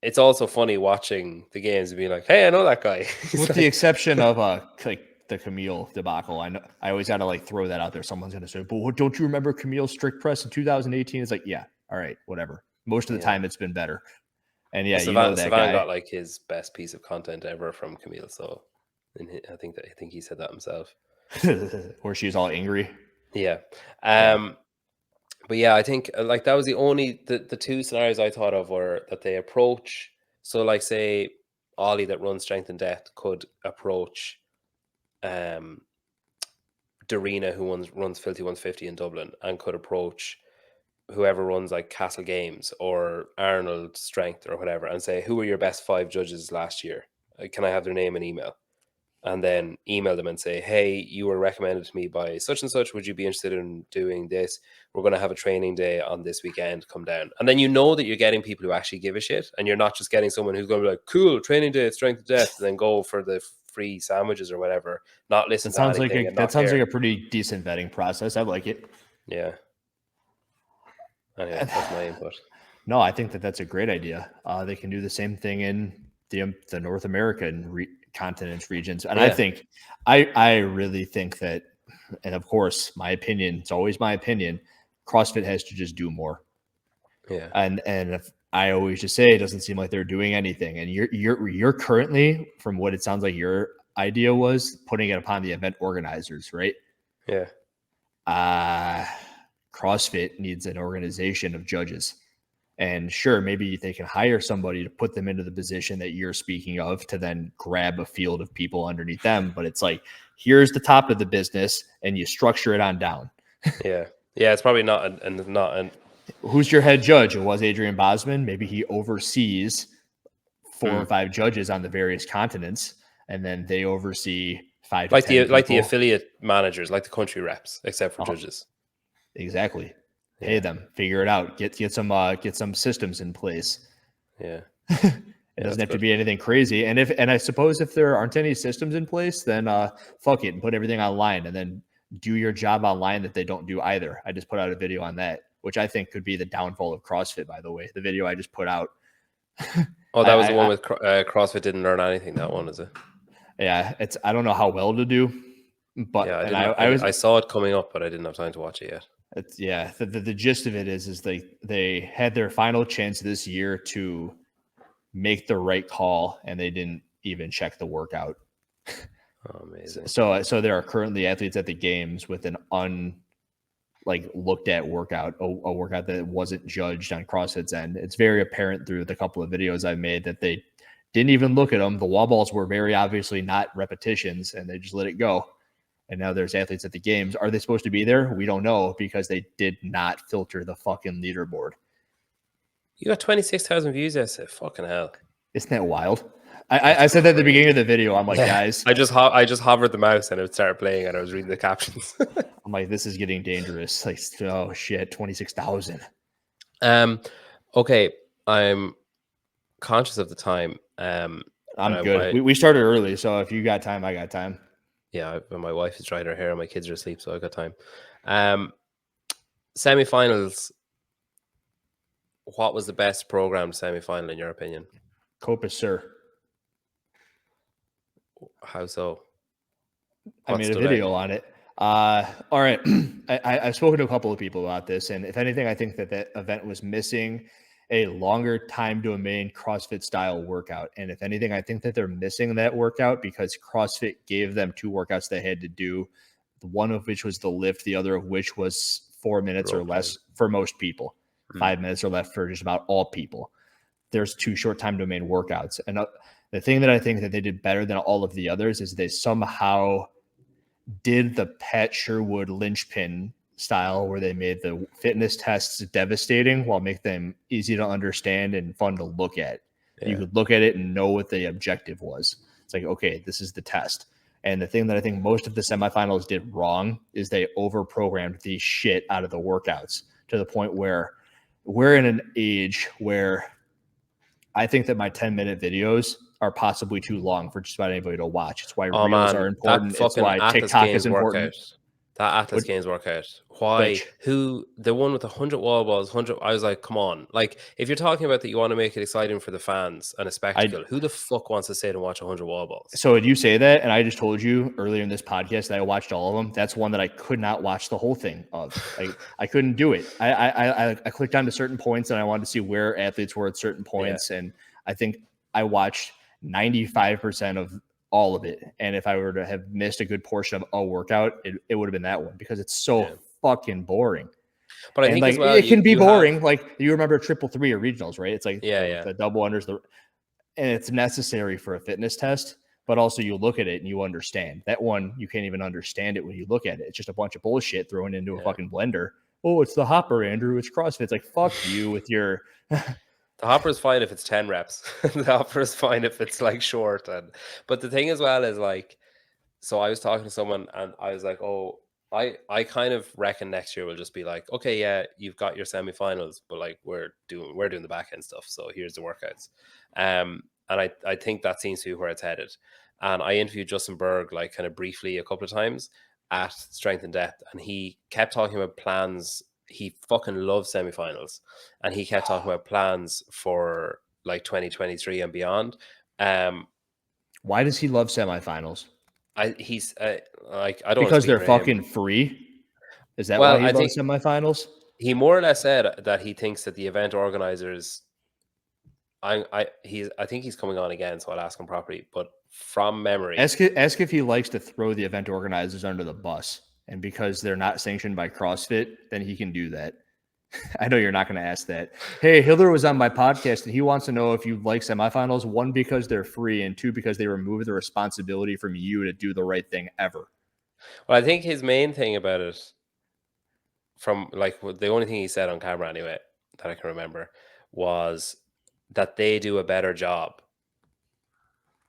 it's also funny watching the games and being like, hey, I know that guy. With the exception of like the Camille debacle. I know I always got to like throw that out there. Someone's gonna say, but don't you remember Camille's strict press in 2018? It's like, yeah, all right, whatever. Most of the time it's been better. And yeah, Savan, that guy got like his best piece of content ever from Camille. So I think he said that himself. Where she's all angry. Yeah. But yeah, I think like that was the two scenarios I thought of were that they approach. So like say Ollie that runs Strength and Death could approach Darina who runs Filthy 150 in Dublin and could approach whoever runs like Castle Games or Arnold Strength or whatever and say, who were your best 5 judges last year? Can I have their name and email? And then email them and say, hey, you were recommended to me by such and such. Would you be interested in doing this? We're going to have a training day on this weekend. Come down. And then you know that you're getting people who actually give a shit. And you're not just getting someone who's going to be like, cool, training day, strength to death, and then go for the free sandwiches or whatever, not listen to anything and that sounds like a pretty decent vetting process. I like it. Yeah. Anyway, that's my input. No, I think that's a great idea. They can do the same thing in the North American continents regions, and Yeah. I really think that, and of course, my opinion. It's always my opinion. CrossFit has to just do more. Yeah. And if I always just say it doesn't seem like they're doing anything, and you're currently, from what it sounds like your idea was, putting it upon the event organizers, right? Yeah. CrossFit needs an organization of judges. And sure, maybe they can hire somebody to put them into the position that you're speaking of to then grab a field of people underneath them. But it's like, here's the top of the business and you structure it on down. Yeah. Yeah. It's probably not Who's your head judge? It was Adrian Bosman. Maybe he oversees 4 or 5 judges on the various continents, and then they oversee 5 to 10 people. Like the affiliate managers, like the country reps, except for judges. Exactly. Pay them, figure it out, get some systems in place. Yeah. It doesn't have to be anything crazy. And I suppose if there aren't any systems in place, then fuck it and put everything online and then do your job online that they don't do either. I just put out a video on that, which I think could be the downfall of CrossFit, by the way. The video I just put out. Oh, that was the one with CrossFit didn't learn anything. That one, is it? Yeah, I don't know how well to do, but yeah, I saw it coming up, but I didn't have time to watch it yet. The gist of it is they had their final chance this year to make the right call, and they didn't even check the workout. Oh, amazing. So there are currently athletes at the games with an looked at workout, a workout that wasn't judged on CrossFit's end. It's very apparent through the couple of videos I've made that they didn't even look at them. The wall balls were very obviously not repetitions, and they just let it go. And now there's athletes at the games. Are they supposed to be there? We don't know because they did not filter the fucking leaderboard. You got 26,000 views yesterday. Fucking hell. Isn't that wild? I said that at the beginning of the video. I'm like, guys. I just hovered the mouse and it started playing and I was reading the captions. I'm like, this is getting dangerous. Like, oh shit, 26,000. Okay. I'm conscious of the time. I'm good. We started early, so if you got time, I got time. Yeah, my wife is drying her hair and my kids are asleep, so I got time. Semi-finals. What was the best programmed semi-final in your opinion? Copus, sir. How so? I made a video on it. All right. I've spoken to a couple of people about this, and if anything, I think that event was missing a longer time domain CrossFit style workout. And if anything, I think that they're missing that workout because CrossFit gave them 2 workouts they had to do, one of which was the lift, the other of which was 4 minutes or less for most people, 5 minutes or less for just about all people. There's 2 short time domain workouts. And the thing that I think that they did better than all of the others is they somehow did the Pat Sherwood linchpin style where they made the fitness tests devastating while make them easy to understand and fun to look at. Yeah. You could look at it and know what the objective was. It's like, okay, this is the test. And the thing that I think most of the semifinals did wrong is they over-programmed the shit out of the workouts to the point where we're in an age where I think that my 10-minute videos are possibly too long for just about anybody to watch. It's why reels are important. It's why TikTok is important. That Atlas Games workout. Why? Who? The one with 100 wall balls, 100. I was like, come on. Like, if you're talking about that you want to make it exciting for the fans and a spectacle, who the fuck wants to sit and watch 100 wall balls? So you say that, and I just told you earlier in this podcast that I watched all of them. That's one that I could not watch the whole thing of. I couldn't do it. I clicked on to certain points, and I wanted to see where athletes were at certain points, and I think I watched 95% of all of it. And if I were to have missed a good portion of a workout, it would have been that one because it's so fucking boring. But I And think as like well, it can be you have boring. Like you remember 333 or regionals, right? It's like yeah. the double unders, and it's necessary for a fitness test. But also, you look at it and you understand that one. You can't even understand it when you look at it. It's just a bunch of bullshit thrown into a fucking blender. Oh, it's the hopper, Andrew. It's CrossFit. It's like fuck you with your. The hopper is fine if it's 10 reps. The hopper is fine if it's like short. But the thing as well is like, so I was talking to someone and I was like, oh, I kind of reckon next year will just be like, okay, yeah, you've got your semifinals, but like we're doing the back end stuff. So here's the workouts. And I think that seems to be where it's headed. And I interviewed Justin Berg like kind of briefly a couple of times at Strength and Depth, and he kept talking about plans. He fucking loves semifinals, and he kept talking about plans for like 2023 and beyond. Why does he love semifinals? He's like, I don't want to Because speak they're for him. fucking free. Is that Well, why he I think loves semifinals? he more or less said that he thinks that the event organizers. I think he's coming on again, so I'll ask him properly. But from memory, Ask if he likes to throw the event organizers under the bus, and because they're not sanctioned by CrossFit, then he can do that. I know you're not going to ask that. Hey, Hiller was on my podcast, and he wants to know if you like semifinals. One, because they're free, and two, because they remove the responsibility from you to do the right thing ever. well, I think his main thing about it, from like the only thing he said on camera anyway that I can remember, was that they do a better job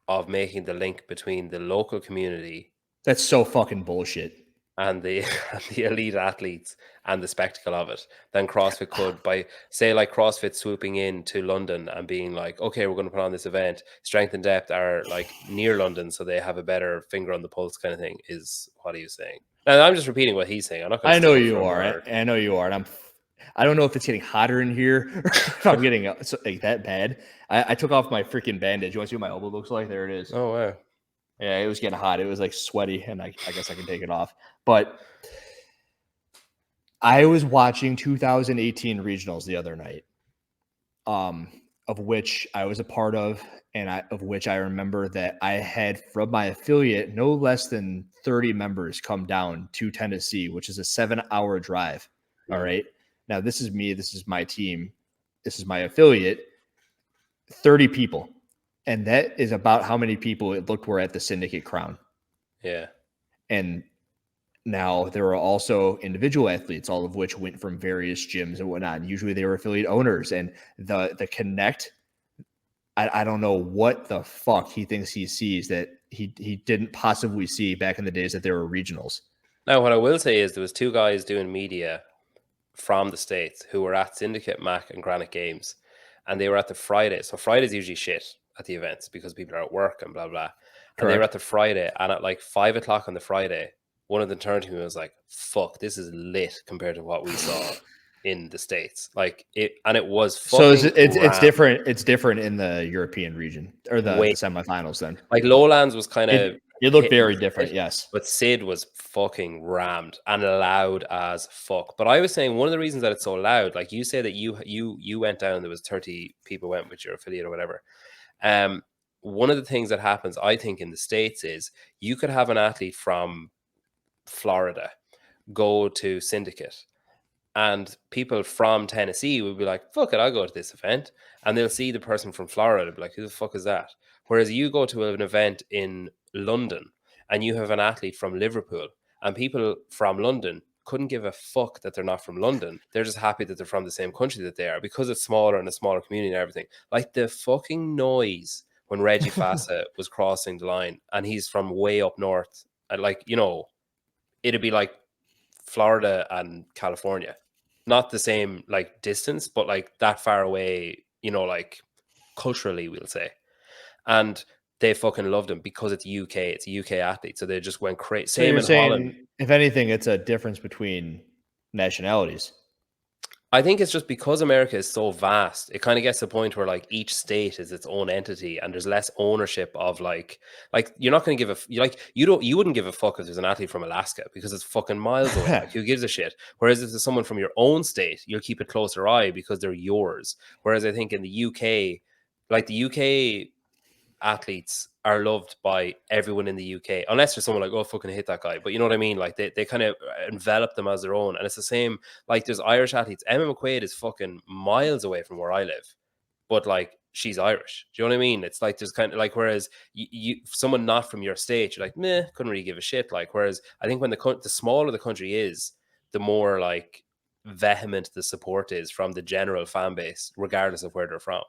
of making the link between the local community That's so fucking bullshit. and the and the elite athletes and the spectacle of it than CrossFit could, by say like CrossFit swooping in to London and being like, okay, we're going to put on this event. Strength and Depth are like near London, so they have a better finger on the pulse kind of thing, is what he was saying. And I'm just repeating what he's saying. I'm not going to I know steal you from are. or I know you are. And I don't know if it's getting hotter in here. If I'm getting like that bad. I took off my freaking bandage. You want to see what my elbow looks like? There it is. oh wow. Yeah, it was getting hot. It was like sweaty, and I guess I can take it off. But I was watching 2018 regionals the other night, of which I was a part of, and of which I remember that I had from my affiliate no less than 30 members come down to Tennessee, which is a 7-hour drive. All right. Now, this is me. This is my team. This is my affiliate. 30 people. And that is about how many people it looked were at the Syndicate Crown. Yeah. And now there are also individual athletes, all of which went from various gyms and whatnot. And usually they were affiliate owners, and the connect. I don't know what the fuck he thinks he sees that he didn't possibly see back in the days that there were regionals. Now, what I will say is there was two guys doing media from the States who were at Syndicate, Mac, and Granite Games, and they were at the Friday. So Friday's usually shit at the events because people are at work and blah blah. And they were at the Friday, and at like 5 o'clock on the Friday, one of them turned to me and was like, "Fuck, this is lit compared to what we saw in the States." Like it, and it was So fucking it's rammed. different. It's different in the European region or the Way semifinals. Then like Lowlands was kind of it looked hit and very different. miss, Yes, but Sid was fucking rammed and loud as fuck. But I was saying one of the reasons that it's so loud, like you say that you went down and there was 30 people went with your affiliate or whatever. One of the things that happens, I think, in the States is you could have an athlete from Florida go to Syndicate, and people from Tennessee will be like, fuck it, I'll go to this event. And they'll see the person from Florida and be like, who the fuck is that? Whereas you go to an event in London and you have an athlete from Liverpool, and people from London couldn't give a fuck that they're not from London. They're just happy that they're from the same country that they are, because it's smaller and a smaller community and everything. Like the fucking noise when Reggie Fassa was crossing the line and he's from way up north. And like, it'd be like Florida and California. Not the same like distance, but like that far away, like culturally, we'll say. And they fucking loved him because it's UK. It's a UK athlete. So they just went crazy. so Same you're in Holland. saying if anything, it's a difference between nationalities. I think it's just because America is so vast, it kind of gets to the point where like each state is its own entity, and there's less ownership of like you're not going to give you wouldn't give a fuck if there's an athlete from Alaska because it's fucking miles away. Like who gives a shit? Whereas if there's someone from your own state, you'll keep a closer eye because they're yours. Whereas I think in the UK, like the UK athletes are loved by everyone in the UK, unless there's someone like, oh, fucking hate that guy. But you know what I mean? Like they kind of envelop them as their own. And it's the same, like there's Irish athletes. Emma McQuaid is fucking miles away from where I live, but like she's Irish. Do you know what I mean? It's like there's kind of like, whereas you someone not from your state, you're like, meh, couldn't really give a shit. Like, whereas I think when the smaller the country is, the more like vehement the support is from the general fan base, regardless of where they're from.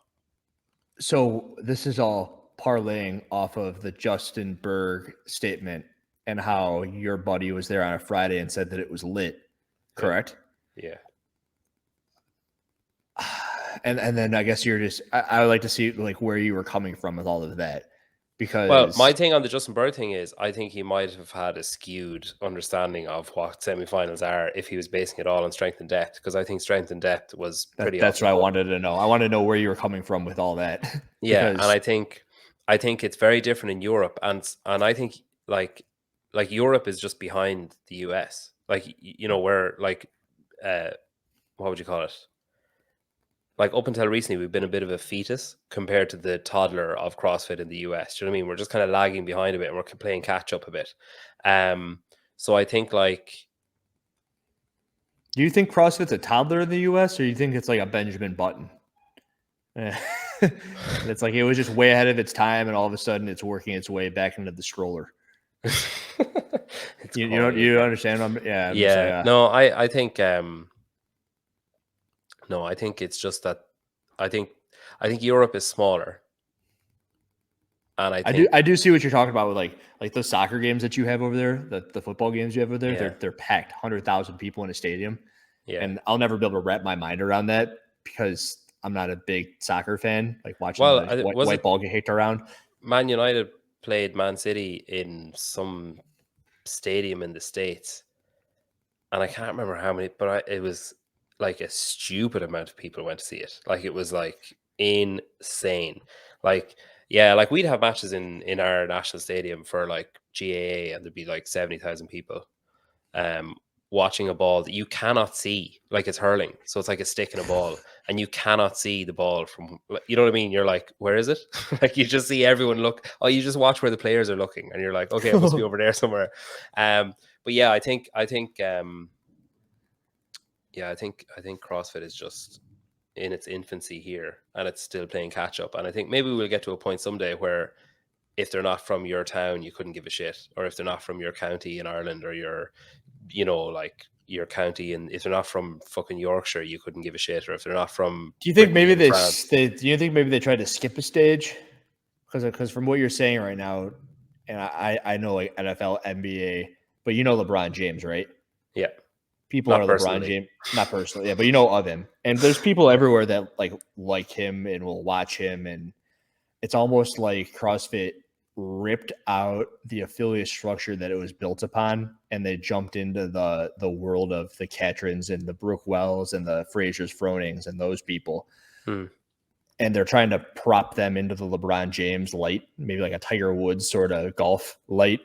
So this is all parlaying off of the Justin Berg statement and how your buddy was there on a Friday and said that it was lit, correct? Yeah. And then I guess you're just I would like to see like where you were coming from with all of that, because Well, my thing on the Justin Bird thing is I think he might have had a skewed understanding of what semifinals are if he was basing it all on strength and depth, because I think strength and depth was pretty that's off what I the cuff. wanted to know. I want to know where you were coming from with all that. Yeah, and Because I think it's very different in Europe, and I think like Europe is just behind the US. Like you know, where like what would you call it? Like up until recently, we've been a bit of a fetus compared to the toddler of CrossFit in the US. Do you know what I mean? We're just kind of lagging behind a bit, and we're playing catch up a bit. So I think like, do you think CrossFit's a toddler in the US, or you think it's like a Benjamin Button? It's like it was just way ahead of its time, and all of a sudden it's working its way back into the stroller. You don't you understand? I'm yeah. just like, No, I think no, I think it's just that I think Europe is smaller, and I do see what you're talking about with like those soccer games that you have over there, the football games you have over there. Yeah. They're packed, 100,000 people in a stadium, Yeah. and I'll never be able to wrap my mind around that because I'm not a big soccer fan. Like watching Well, the white ball get kicked around. Man United played Man City in some stadium in the States, and I can't remember how many, but it was like a stupid amount of people went to see it. Like it was like insane. Like yeah, like we'd have matches in our national stadium for like GAA, and there'd be like 70,000 people watching a ball that you cannot see, like it's hurling, so it's like a stick and a ball, and you cannot see the ball from, you know what I mean? You're like, where is it? Like you just see everyone look. Oh, you just watch where the players are looking, and you're like, okay, it must be over there somewhere. But yeah, I think yeah, I think CrossFit is just in its infancy here, and it's still playing catch up. And I think maybe we'll get to a point someday where if they're not from your town, you couldn't give a shit, or if they're not from your county in Ireland, or your, you know, like your county, and if they're not from fucking Yorkshire, you couldn't give a shit, or if they're not from. Do you think maybe they do you think maybe they tried to skip a stage? Because from what you're saying right now, and I know like NFL, NBA, but you know LeBron James, right? Yeah. People are LeBron James, not personally, yeah, but you know of him. And there's people everywhere that like him and will watch him, and it's almost like CrossFit ripped out the affiliate structure that it was built upon, and they jumped into the world of the Catrins and the Brooke Wells and the Frasers Fronings and those people. And they're trying to prop them into the LeBron James light, maybe like a Tiger Woods sort of golf light,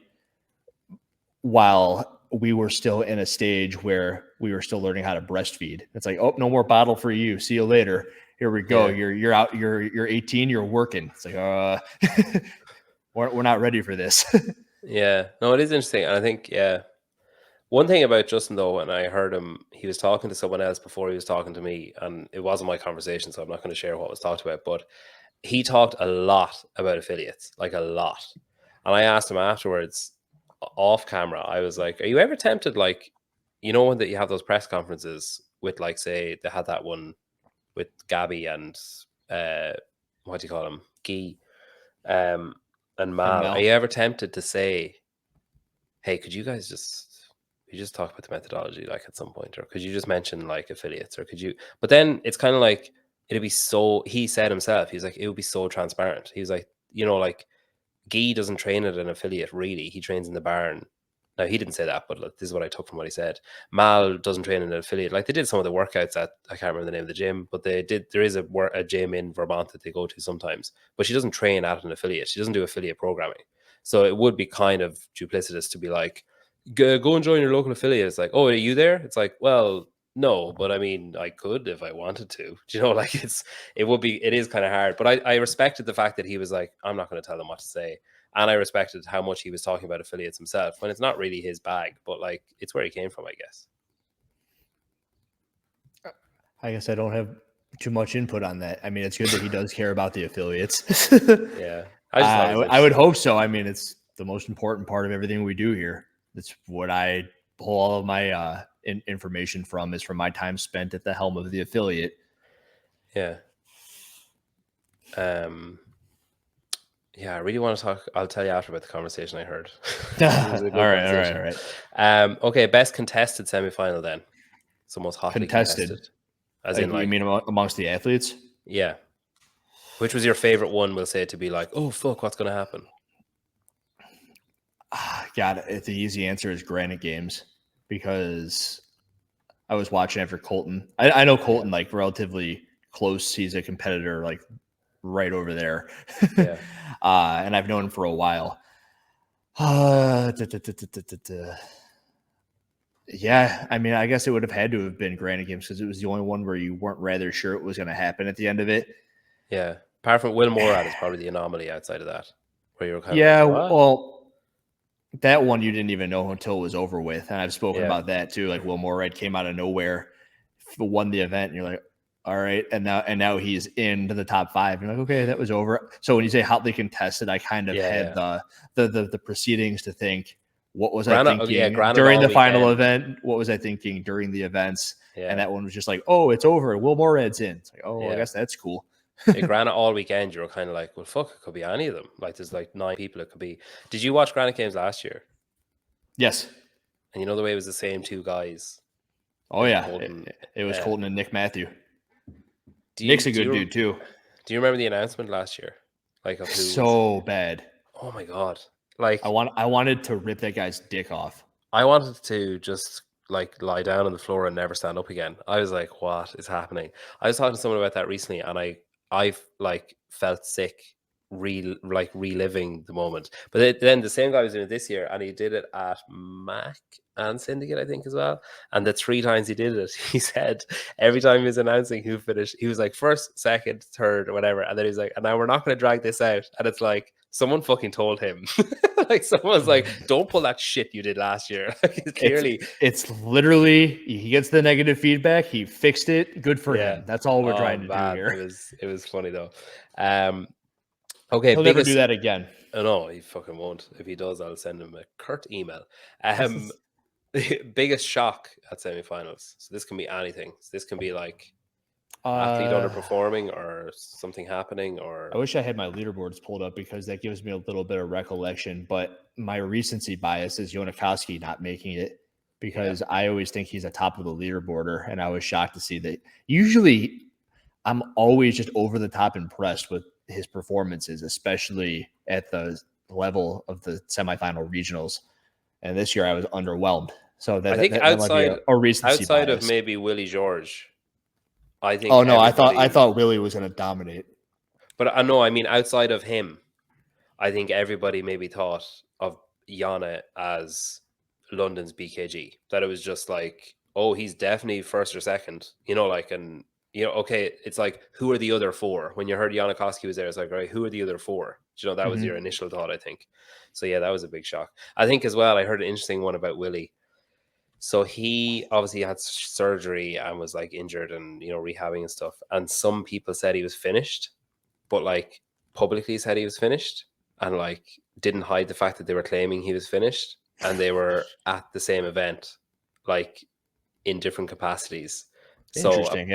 while we were still in a stage where we were still learning how to breastfeed. It's like, oh, no more bottle for you. See you later. Here we go. Yeah. You're out. You're 18. You're working. It's like, we're not ready for this. Yeah, no, it is interesting. And I think, yeah, one thing about Justin though, and I heard him, he was talking to someone else before he was talking to me, and it wasn't my conversation, so I'm not going to share what was talked about, but he talked a lot about affiliates, like a lot. And I asked him afterwards, off camera, I was like, are you ever tempted, like, you know, when that you have those press conferences with, like, say they had that one with Gabby and what do you call him, Guy, and Mal. Are you ever tempted to say, hey, could you guys just talk about the methodology, like, at some point, or could you just mention like affiliates, or could you? But then it's kind of like, it'd be so, he said himself, he's like, it would be so transparent. He was like, you know, like, Guy doesn't train at an affiliate, really. He trains in the barn. Now, he didn't say that, but like, this is what I took from what he said. Mal doesn't train in an affiliate. Like, they did some of the workouts at, I can't remember the name of the gym, but they did. There is a gym in Vermont that they go to sometimes, but she doesn't train at an affiliate. She doesn't do affiliate programming. So it would be kind of duplicitous to be like, go and join your local affiliate. It's like, oh, are you there? It's like, well, no, but I mean, I could if I wanted to. Do you know, like, it is kind of hard. But I respected the fact that he was like, I'm not going to tell them what to say. And I respected how much he was talking about affiliates himself when it's not really his bag, but like it's where he came from, I guess. I guess I don't have too much input on that. I mean, it's good that he does care about the affiliates. Yeah. I just thought it was I would interesting. hope so. I mean, it's the most important part of everything we do here. That's what I pull all of my information from, is from my time spent at the helm of the affiliate. Yeah. Yeah, I really want to talk. I'll tell you after about the conversation I heard. It was a good conversation. All right. Okay, best contested semifinal then. It's the most hotly contested. As like, in, like, you mean amongst the athletes? Yeah. Which was your favorite one? We'll say, to be like, oh fuck, what's going to happen? God, the easy answer is Granite Games, because I was watching after Colton. I know Colton like relatively close. He's a competitor like right over there. Yeah. And I've known him for a while. Yeah, I mean, I guess it would have had to have been Granite Games, because it was the only one where you weren't rather sure it was going to happen at the end of it. Yeah. Apart from Will Morad is probably the anomaly outside of that, where you were kind Yeah, of like, what? well, that one you didn't even know until it was over with. And I've spoken Yeah. about that too. Like, Will Morad came out of nowhere, won the event, and you're like, all right. And now he's into the top 5. You're like, okay, that was over. So when you say hotly contested, I kind of had the proceedings to think, what was I thinking during the final event? What was I thinking during the events? Yeah. And that one was just like, oh, it's over. Will Morad's in. It's like, oh, I guess that's cool. Granite all weekend, you were kind of like, well, fuck, it could be any of them. Like, there's like 9 people it could be. Did you watch Granite Games last year? Yes. And you know the way it was the same 2 guys? Oh, yeah. It was Colton and Nick Matthew. Nick's a good dude, too. Do you remember the announcement last year? Like, of who so bad. Oh, my God. Like, I wanted to rip that guy's dick off. I wanted to just like lie down on the floor and never stand up again. I was like, what is happening? I was talking to someone about that recently, and I've like felt sick reliving the moment. But then the same guy was doing it this year, and he did it at Mac and Syndicate, I think, as well. And the 3 times he did it, he said every time he was announcing who finished, he was like first, second, third, or whatever. And then he's like, and now we're not going to drag this out. And it's like, someone fucking told him. Like, someone's like, don't pull that shit you did last year. Clearly, it's literally, he gets the negative feedback, he fixed it, good for him. That's all we're trying to do here. It was funny though. Okay, he'll never do that again. Oh no, he fucking won't. If he does, I'll send him a curt email. Biggest shock at semifinals. So this can be anything. So this can be like athlete underperforming or something happening, or I wish I had my leaderboards pulled up, because that gives me a little bit of recollection. But my recency bias is Jonakowski not making it, because I always think he's a top of the leaderboarder, and I was shocked to see that. Usually I'm always just over the top impressed with his performances, especially at the level of the semifinal regionals. And this year I was underwhelmed. So that, I think that outside might be a recency bias. Of maybe Willie George, I think. Oh no, I thought Willie was going to dominate. But I know, I mean, outside of him, I think everybody maybe thought of Yana as London's BKG. That it was just like, oh, he's definitely first or second, you know, like, and you know, okay, it's like, who are the other 4? When you heard Janikowski was there, it's like, right, who are the other 4? You know, that was your initial thought, I think. So yeah, that was a big shock. I think as well, I heard an interesting one about Willie. So he obviously had surgery and was like injured and, you know, rehabbing and stuff. And some people said he was finished, but like publicly said he was finished, and like didn't hide the fact that they were claiming he was finished, and they were at the same event, like in different capacities. Interesting,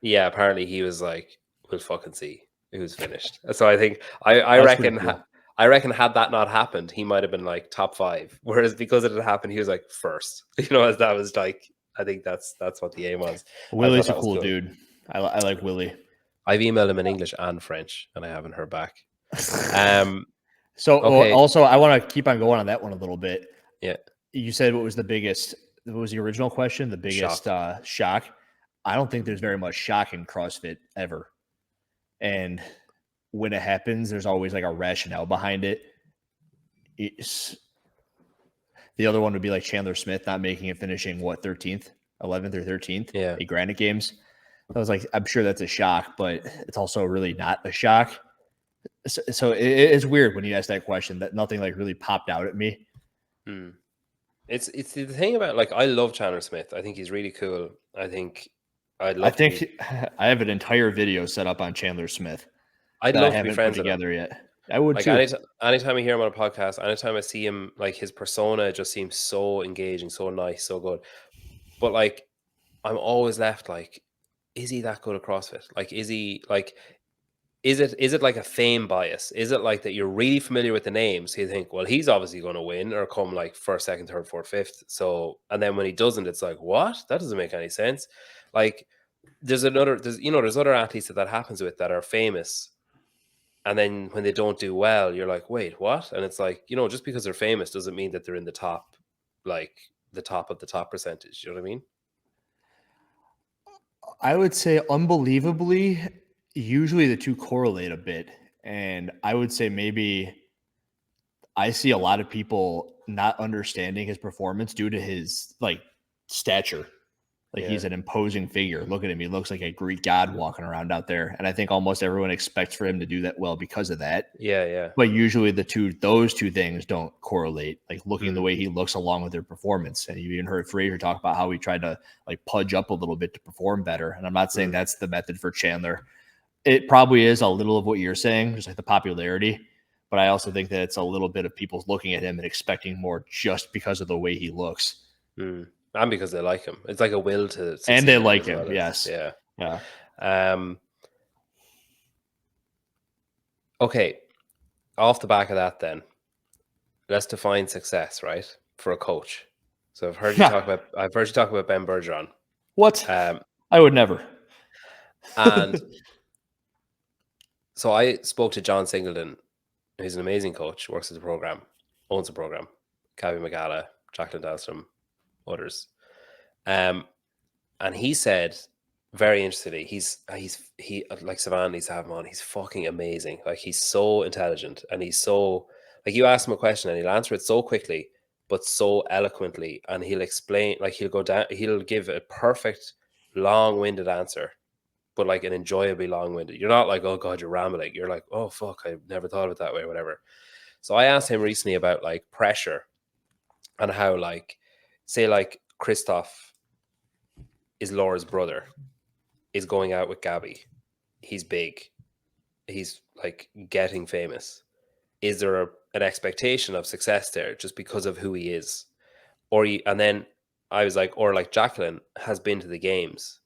yeah, apparently he was like, we'll fucking see who's finished. So I think I reckon cool. I reckon had that not happened, he might have been like top 5. Whereas because it had happened, he was like first. You know, as that was like, I think that's what the aim was. Willie's a cool dude. I like Willie. I've emailed him in English and French, and I haven't heard back. So okay. Also, I want to keep on going on that one a little bit. Yeah. You said what was the biggest? What was the original question? The biggest shock. I don't think there's very much shock in CrossFit ever. And when it happens, there's always like a rationale behind it. The other one would be like Chandler Smith not making it, finishing 13th, 11th or 13th at Granite Games. I was like, I'm sure that's a shock, but it's also really not a shock. So it's weird when you ask that question that nothing like really popped out at me. It's the thing about, like, I love Chandler Smith. I think he's really cool. I think I'd I love to be. think I have an entire video set up on Chandler Smith I'd that I love to be haven't put friends with him. together yet. I would Like, too. anytime I hear him on a podcast, anytime I see him, like, his persona just seems so engaging, so nice, so good. But like, I'm always left like, is he that good at CrossFit? Like, is he like, is it like a fame bias? Is it like that you're really familiar with the names, so you think, well, he's obviously going to win or come like first, second, third, fourth, fifth. So, and then when he doesn't, it's like, what? That doesn't make any sense. Like, there's other athletes that happens with that are famous, and then when they don't do well, you're like, wait, what? And it's like, just because they're famous doesn't mean that they're in the top, like the top of the top percentage. You know what I mean? I would say unbelievably, usually the two correlate a bit. And I would say maybe I see a lot of people not understanding his performance due to his like stature. Like Yeah. he's an imposing figure. Look at him. He looks like a Greek god walking around out there. And I think almost everyone expects for him to do that well because of that. Yeah. Yeah. But usually those two things don't correlate, like looking the Mm. way he looks along with their performance. And you even heard Frazier talk about how he tried to like pudge up a little bit to perform better. And I'm not saying that's the method for Chandler. It probably is a little of what you're saying, just like the popularity. But I also think that it's a little bit of people looking at him and expecting more just because of the way he looks. Mm. And because they like him. It's like a will to succeed. And they like as him, well as, yes. yeah. Yeah. Okay. Off the back of that, then, let's define success, right, for a coach. So I've heard you talk about Ben Bergeron. What? I would never. And so I spoke to John Singleton, who's an amazing coach, works at the program, owns the program, Cavi Magala, Jacqueline Dahlstrom, others. And he said, very interestingly, he like Savan needs to have him on. He's fucking amazing. Like, he's so intelligent, and he's so, like, you ask him a question and he'll answer it so quickly, but so eloquently, and he'll explain, like, he'll give a perfect long-winded answer, but like an enjoyably long-winded. You're not like, oh god, you're rambling. You're like, oh fuck, I never thought of it that way, or whatever. So I asked him recently about like pressure and how, like, say like Christoph is Laura's brother, is going out with Gabby. He's big. He's like getting famous. Is there an expectation of success there just because of who he is? And then I was like, or like Jacqueline has been to the games.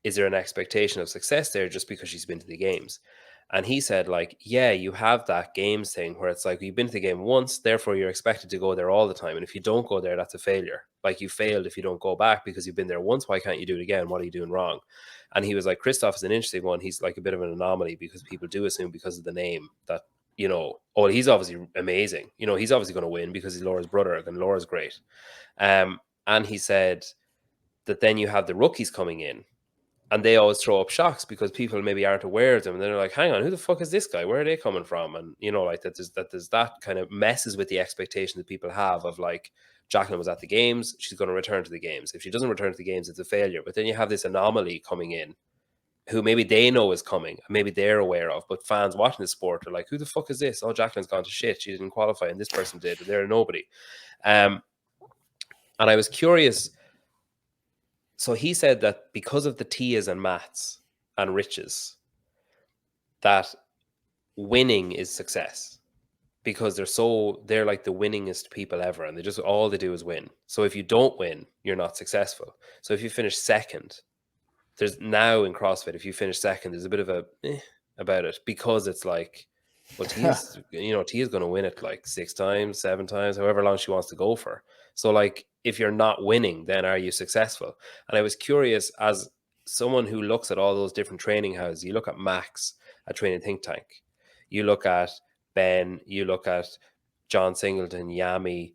Is there an expectation of success there just because she's been to the games? And he said, like, yeah, you have that games thing where it's like, you've been to the game once, therefore you're expected to go there all the time. And if you don't go there, that's a failure. Like, you failed if you don't go back because you've been there once. Why can't you do it again? What are you doing wrong? And he was like, Christoph is an interesting one. He's like a bit of an anomaly because people do assume because of the name that, oh, he's obviously amazing. He's obviously going to win because he's Laura's brother and Laura's great. And he said that then you have the rookies coming in, and they always throw up shocks because people maybe aren't aware of them, and they're like, hang on, who the fuck is this guy? Where are they coming from? And like there's that kind of messes with the expectation that people have of, like, Jacqueline was at the games, she's going to return to the games. If she doesn't return to the games, it's a failure. But then you have this anomaly coming in who maybe they know is coming, maybe they're aware of, but fans watching the sport are like, who the fuck is this? Oh, Jacqueline's gone to shit, she didn't qualify, and this person did, and they're a nobody. And I was curious. So he said that because of the Tias and maths and riches, that winning is success, because they're like the winningest people ever, and all they do is win. So if you don't win, you're not successful. So if you finish second, there's now in CrossFit, if you finish second, there's a bit of a about it, because it's like, well, Tia's going to win it like 6 times, 7 times, however long she wants to go for. So, like, if you're not winning, then are you successful? And I was curious, as someone who looks at all those different training houses, you look at Max, a training think tank, you look at Ben, you look at John Singleton, Yami,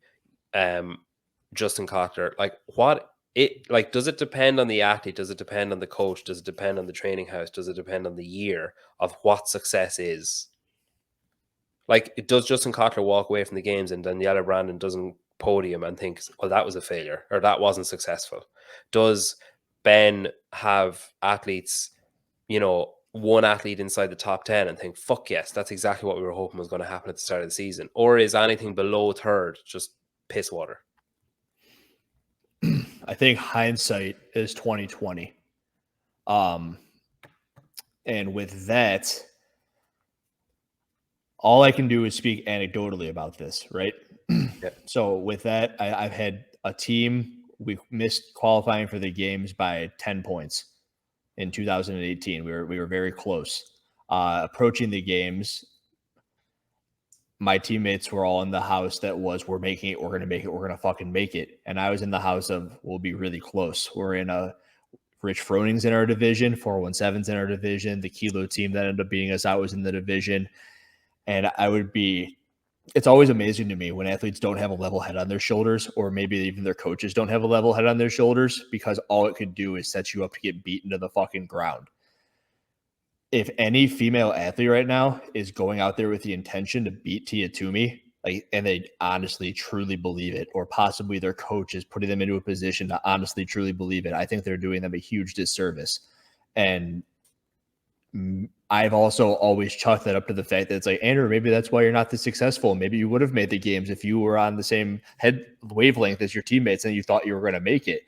Justin Kotler, like, does it depend on the athlete? Does it depend on the coach? Does it depend on the training house? Does it depend on the year of what success is? Like, does Justin Kotler walk away from the games and Daniela Brandon doesn't podium and thinks, well, that was a failure or that wasn't successful? Does Ben have athletes, one athlete inside the top 10 and think, fuck yes, that's exactly what we were hoping was going to happen at the start of the season? Or is anything below third just piss water? I think hindsight is 2020. And with that, all I can do is speak anecdotally about this, right? Yeah. So with that, I've had a team, we missed qualifying for the games by 10 points in 2018. We were very close. Approaching the games, my teammates were all in the house that was, we're making it, we're going to make it, we're going to fucking make it. And I was in the house of, we'll be really close. We're in a Rich Froning's in our division, 417's in our division. The Kilo team that ended up beating us out was in the division. And it's always amazing to me when athletes don't have a level head on their shoulders, or maybe even their coaches don't have a level head on their shoulders, because all it could do is set you up to get beaten to the fucking ground. If any female athlete right now is going out there with the intention to beat Tia Toomey, and they honestly, truly believe it, or possibly their coach is putting them into a position to honestly, truly believe it, I think they're doing them a huge disservice. And I've also always chalked that up to the fact that it's like, Andrew, maybe that's why you're not this successful. Maybe you would have made the games if you were on the same head wavelength as your teammates and you thought you were going to make it.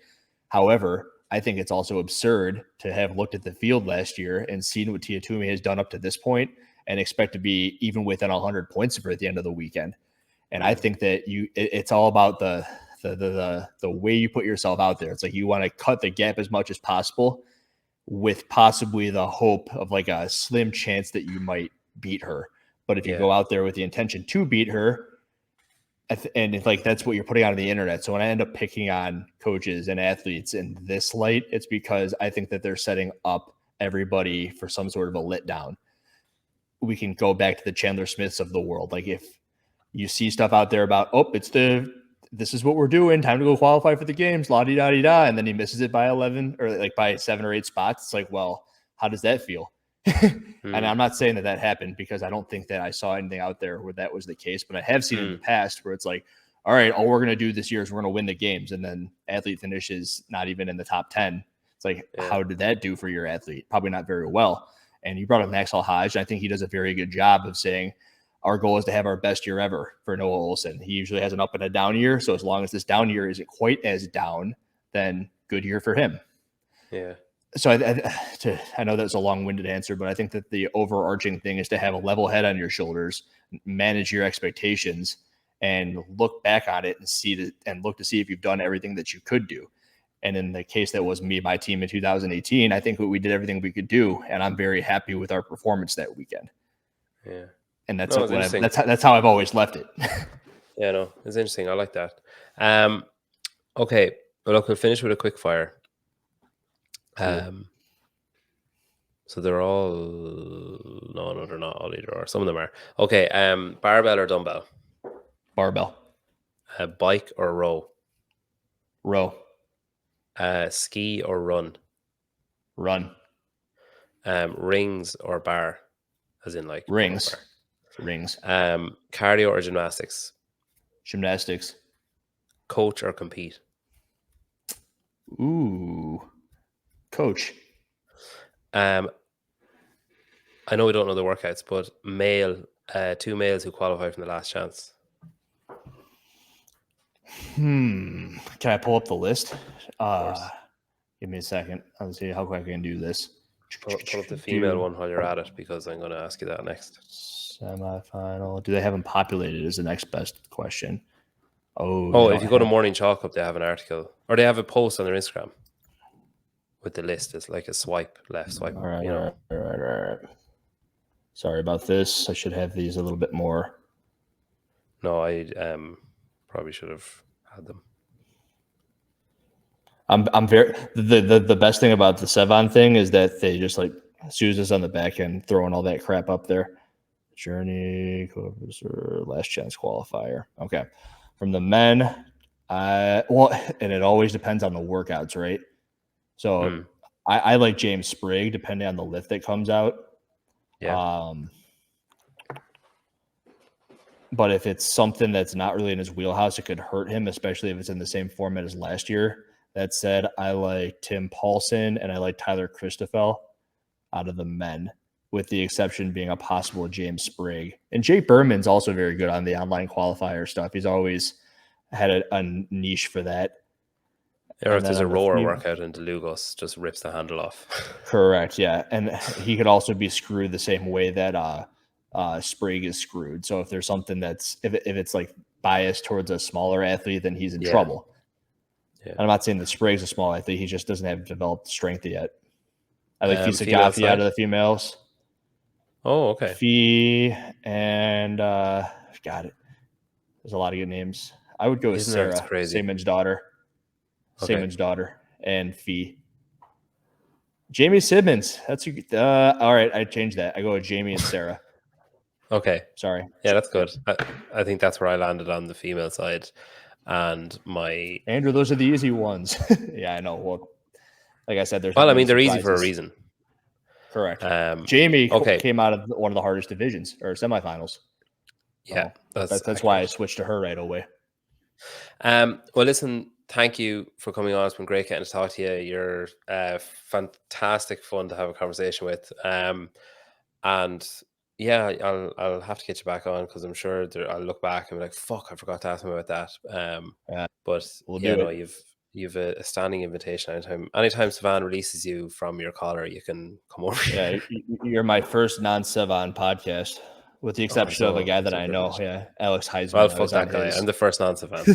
However, I think it's also absurd to have looked at the field last year and seen what Tia Toomey has done up to this point and expect to be even within 100 points of her at the end of the weekend. And I think that it's all about the way you put yourself out there. It's like you want to cut the gap as much as possible, with possibly the hope of like a slim chance that you might beat her. But if you go out there with the intention to beat her, and it's like that's what you're putting out on the internet. So when I end up picking on coaches and athletes in this light, it's because I think that they're setting up everybody for some sort of a letdown. We can go back to the Chandler Smiths of the world. Like if you see stuff out there about, this is what we're doing, time to go qualify for the games, la-di-da-di-da, and then he misses it by 11 or like by 7 or 8 spots. It's like, well, how does that feel? And I'm not saying that happened, because I don't think that I saw anything out there where that was the case, but I have seen in the past where it's like, all right, all we're going to do this year is we're going to win the games. And then athlete finishes not even in the top 10. It's like, how did that do for your athlete? Probably not very well. And you brought up Maxwell Hodge. I think he does a very good job of saying, our goal is to have our best year ever for Noah Olson. He usually has an up and a down year. So as long as this down year isn't quite as down, then good year for him. Yeah. So I know that's a long-winded answer, but I think that the overarching thing is to have a level head on your shoulders, manage your expectations, and look back on it and look to see if you've done everything that you could do. And in the case that was me, my team in 2018, I think we did everything we could do, and I'm very happy with our performance that weekend. Yeah. And that's how I've always left it. Yeah, no, it's interesting. I like that. Okay, well, look, we'll finish with a quick fire. Cool. So they're all no, they're not all either or. Some of them are. Okay, barbell or dumbbell? Barbell. Bike or row? Row. Ski or run? Run. Rings or bar? As in like rings. Bar. Rings. Cardio or gymnastics? Gymnastics. Coach or compete? Ooh. Coach. I know we don't know the workouts, but two males who qualify from the last chance. Can I pull up the list? Give me a second. I'll see how quick I can do this. Pull up the female one while you're at it, because I'm going to ask you that next. Semifinal. Do they have them populated is the next best question. If you go to Morning Chalk Up, they have an article, or they have a post on their Instagram with the list. It's like a swipe left, swipe. All right. Sorry about this. I should have these a little bit more. No, I probably should have had them. I'm very the best thing about the Sevon thing is that they just like Susan's on the back end throwing all that crap up there. Journey, last chance qualifier. Okay. From the men, and it always depends on the workouts, right? So I like James Sprigg, depending on the lift that comes out. Yeah. But if it's something that's not really in his wheelhouse, it could hurt him, especially if it's in the same format as last year. That said, I like Tim Paulson and I like Tyler Christoffel. out of the men, with the exception being a possible James Sprague. And Jake Berman's also very good on the online qualifier stuff. He's always had a niche for that. Or if there's a rower workout in DeLugos, just rips the handle off. Correct, yeah. And he could also be screwed the same way that Sprague is screwed. So if there's something that's if it's like biased towards a smaller athlete, then he's in trouble. Yeah. I'm not saying that Sprague's a small athlete; he just doesn't have developed strength yet. I like Fisagafi out of the females. Oh, okay. Fee and got it. There's a lot of good names. I would go with Sarah, Seaman's daughter. Okay. Seaman's daughter and Fee. Jamie Simmons. That's all right. I changed that. I go with Jamie and Sarah. Okay. Sorry. Yeah, that's good. I think that's where I landed on the female side. And Andrew, those are the easy ones. Yeah, I know. Well, like I said, they're easy for a reason. Correct. Jamie came out of one of the hardest divisions or semifinals. Yeah, that's why I switched to her right away. Well, listen, thank you for coming on. It's been great getting to talk to you. You're fantastic fun to have a conversation with. And yeah, I'll have to get you back on because I'm sure I'll look back and be like, "Fuck, I forgot to ask him about that." But you've a standing invitation anytime Sevan releases you from your collar, you can come over. Yeah, you're my first non-Sevan podcast. With the exception of a guy that I know, Alex Heisman. Well, fuck that guy. I'm the first non-Sevan.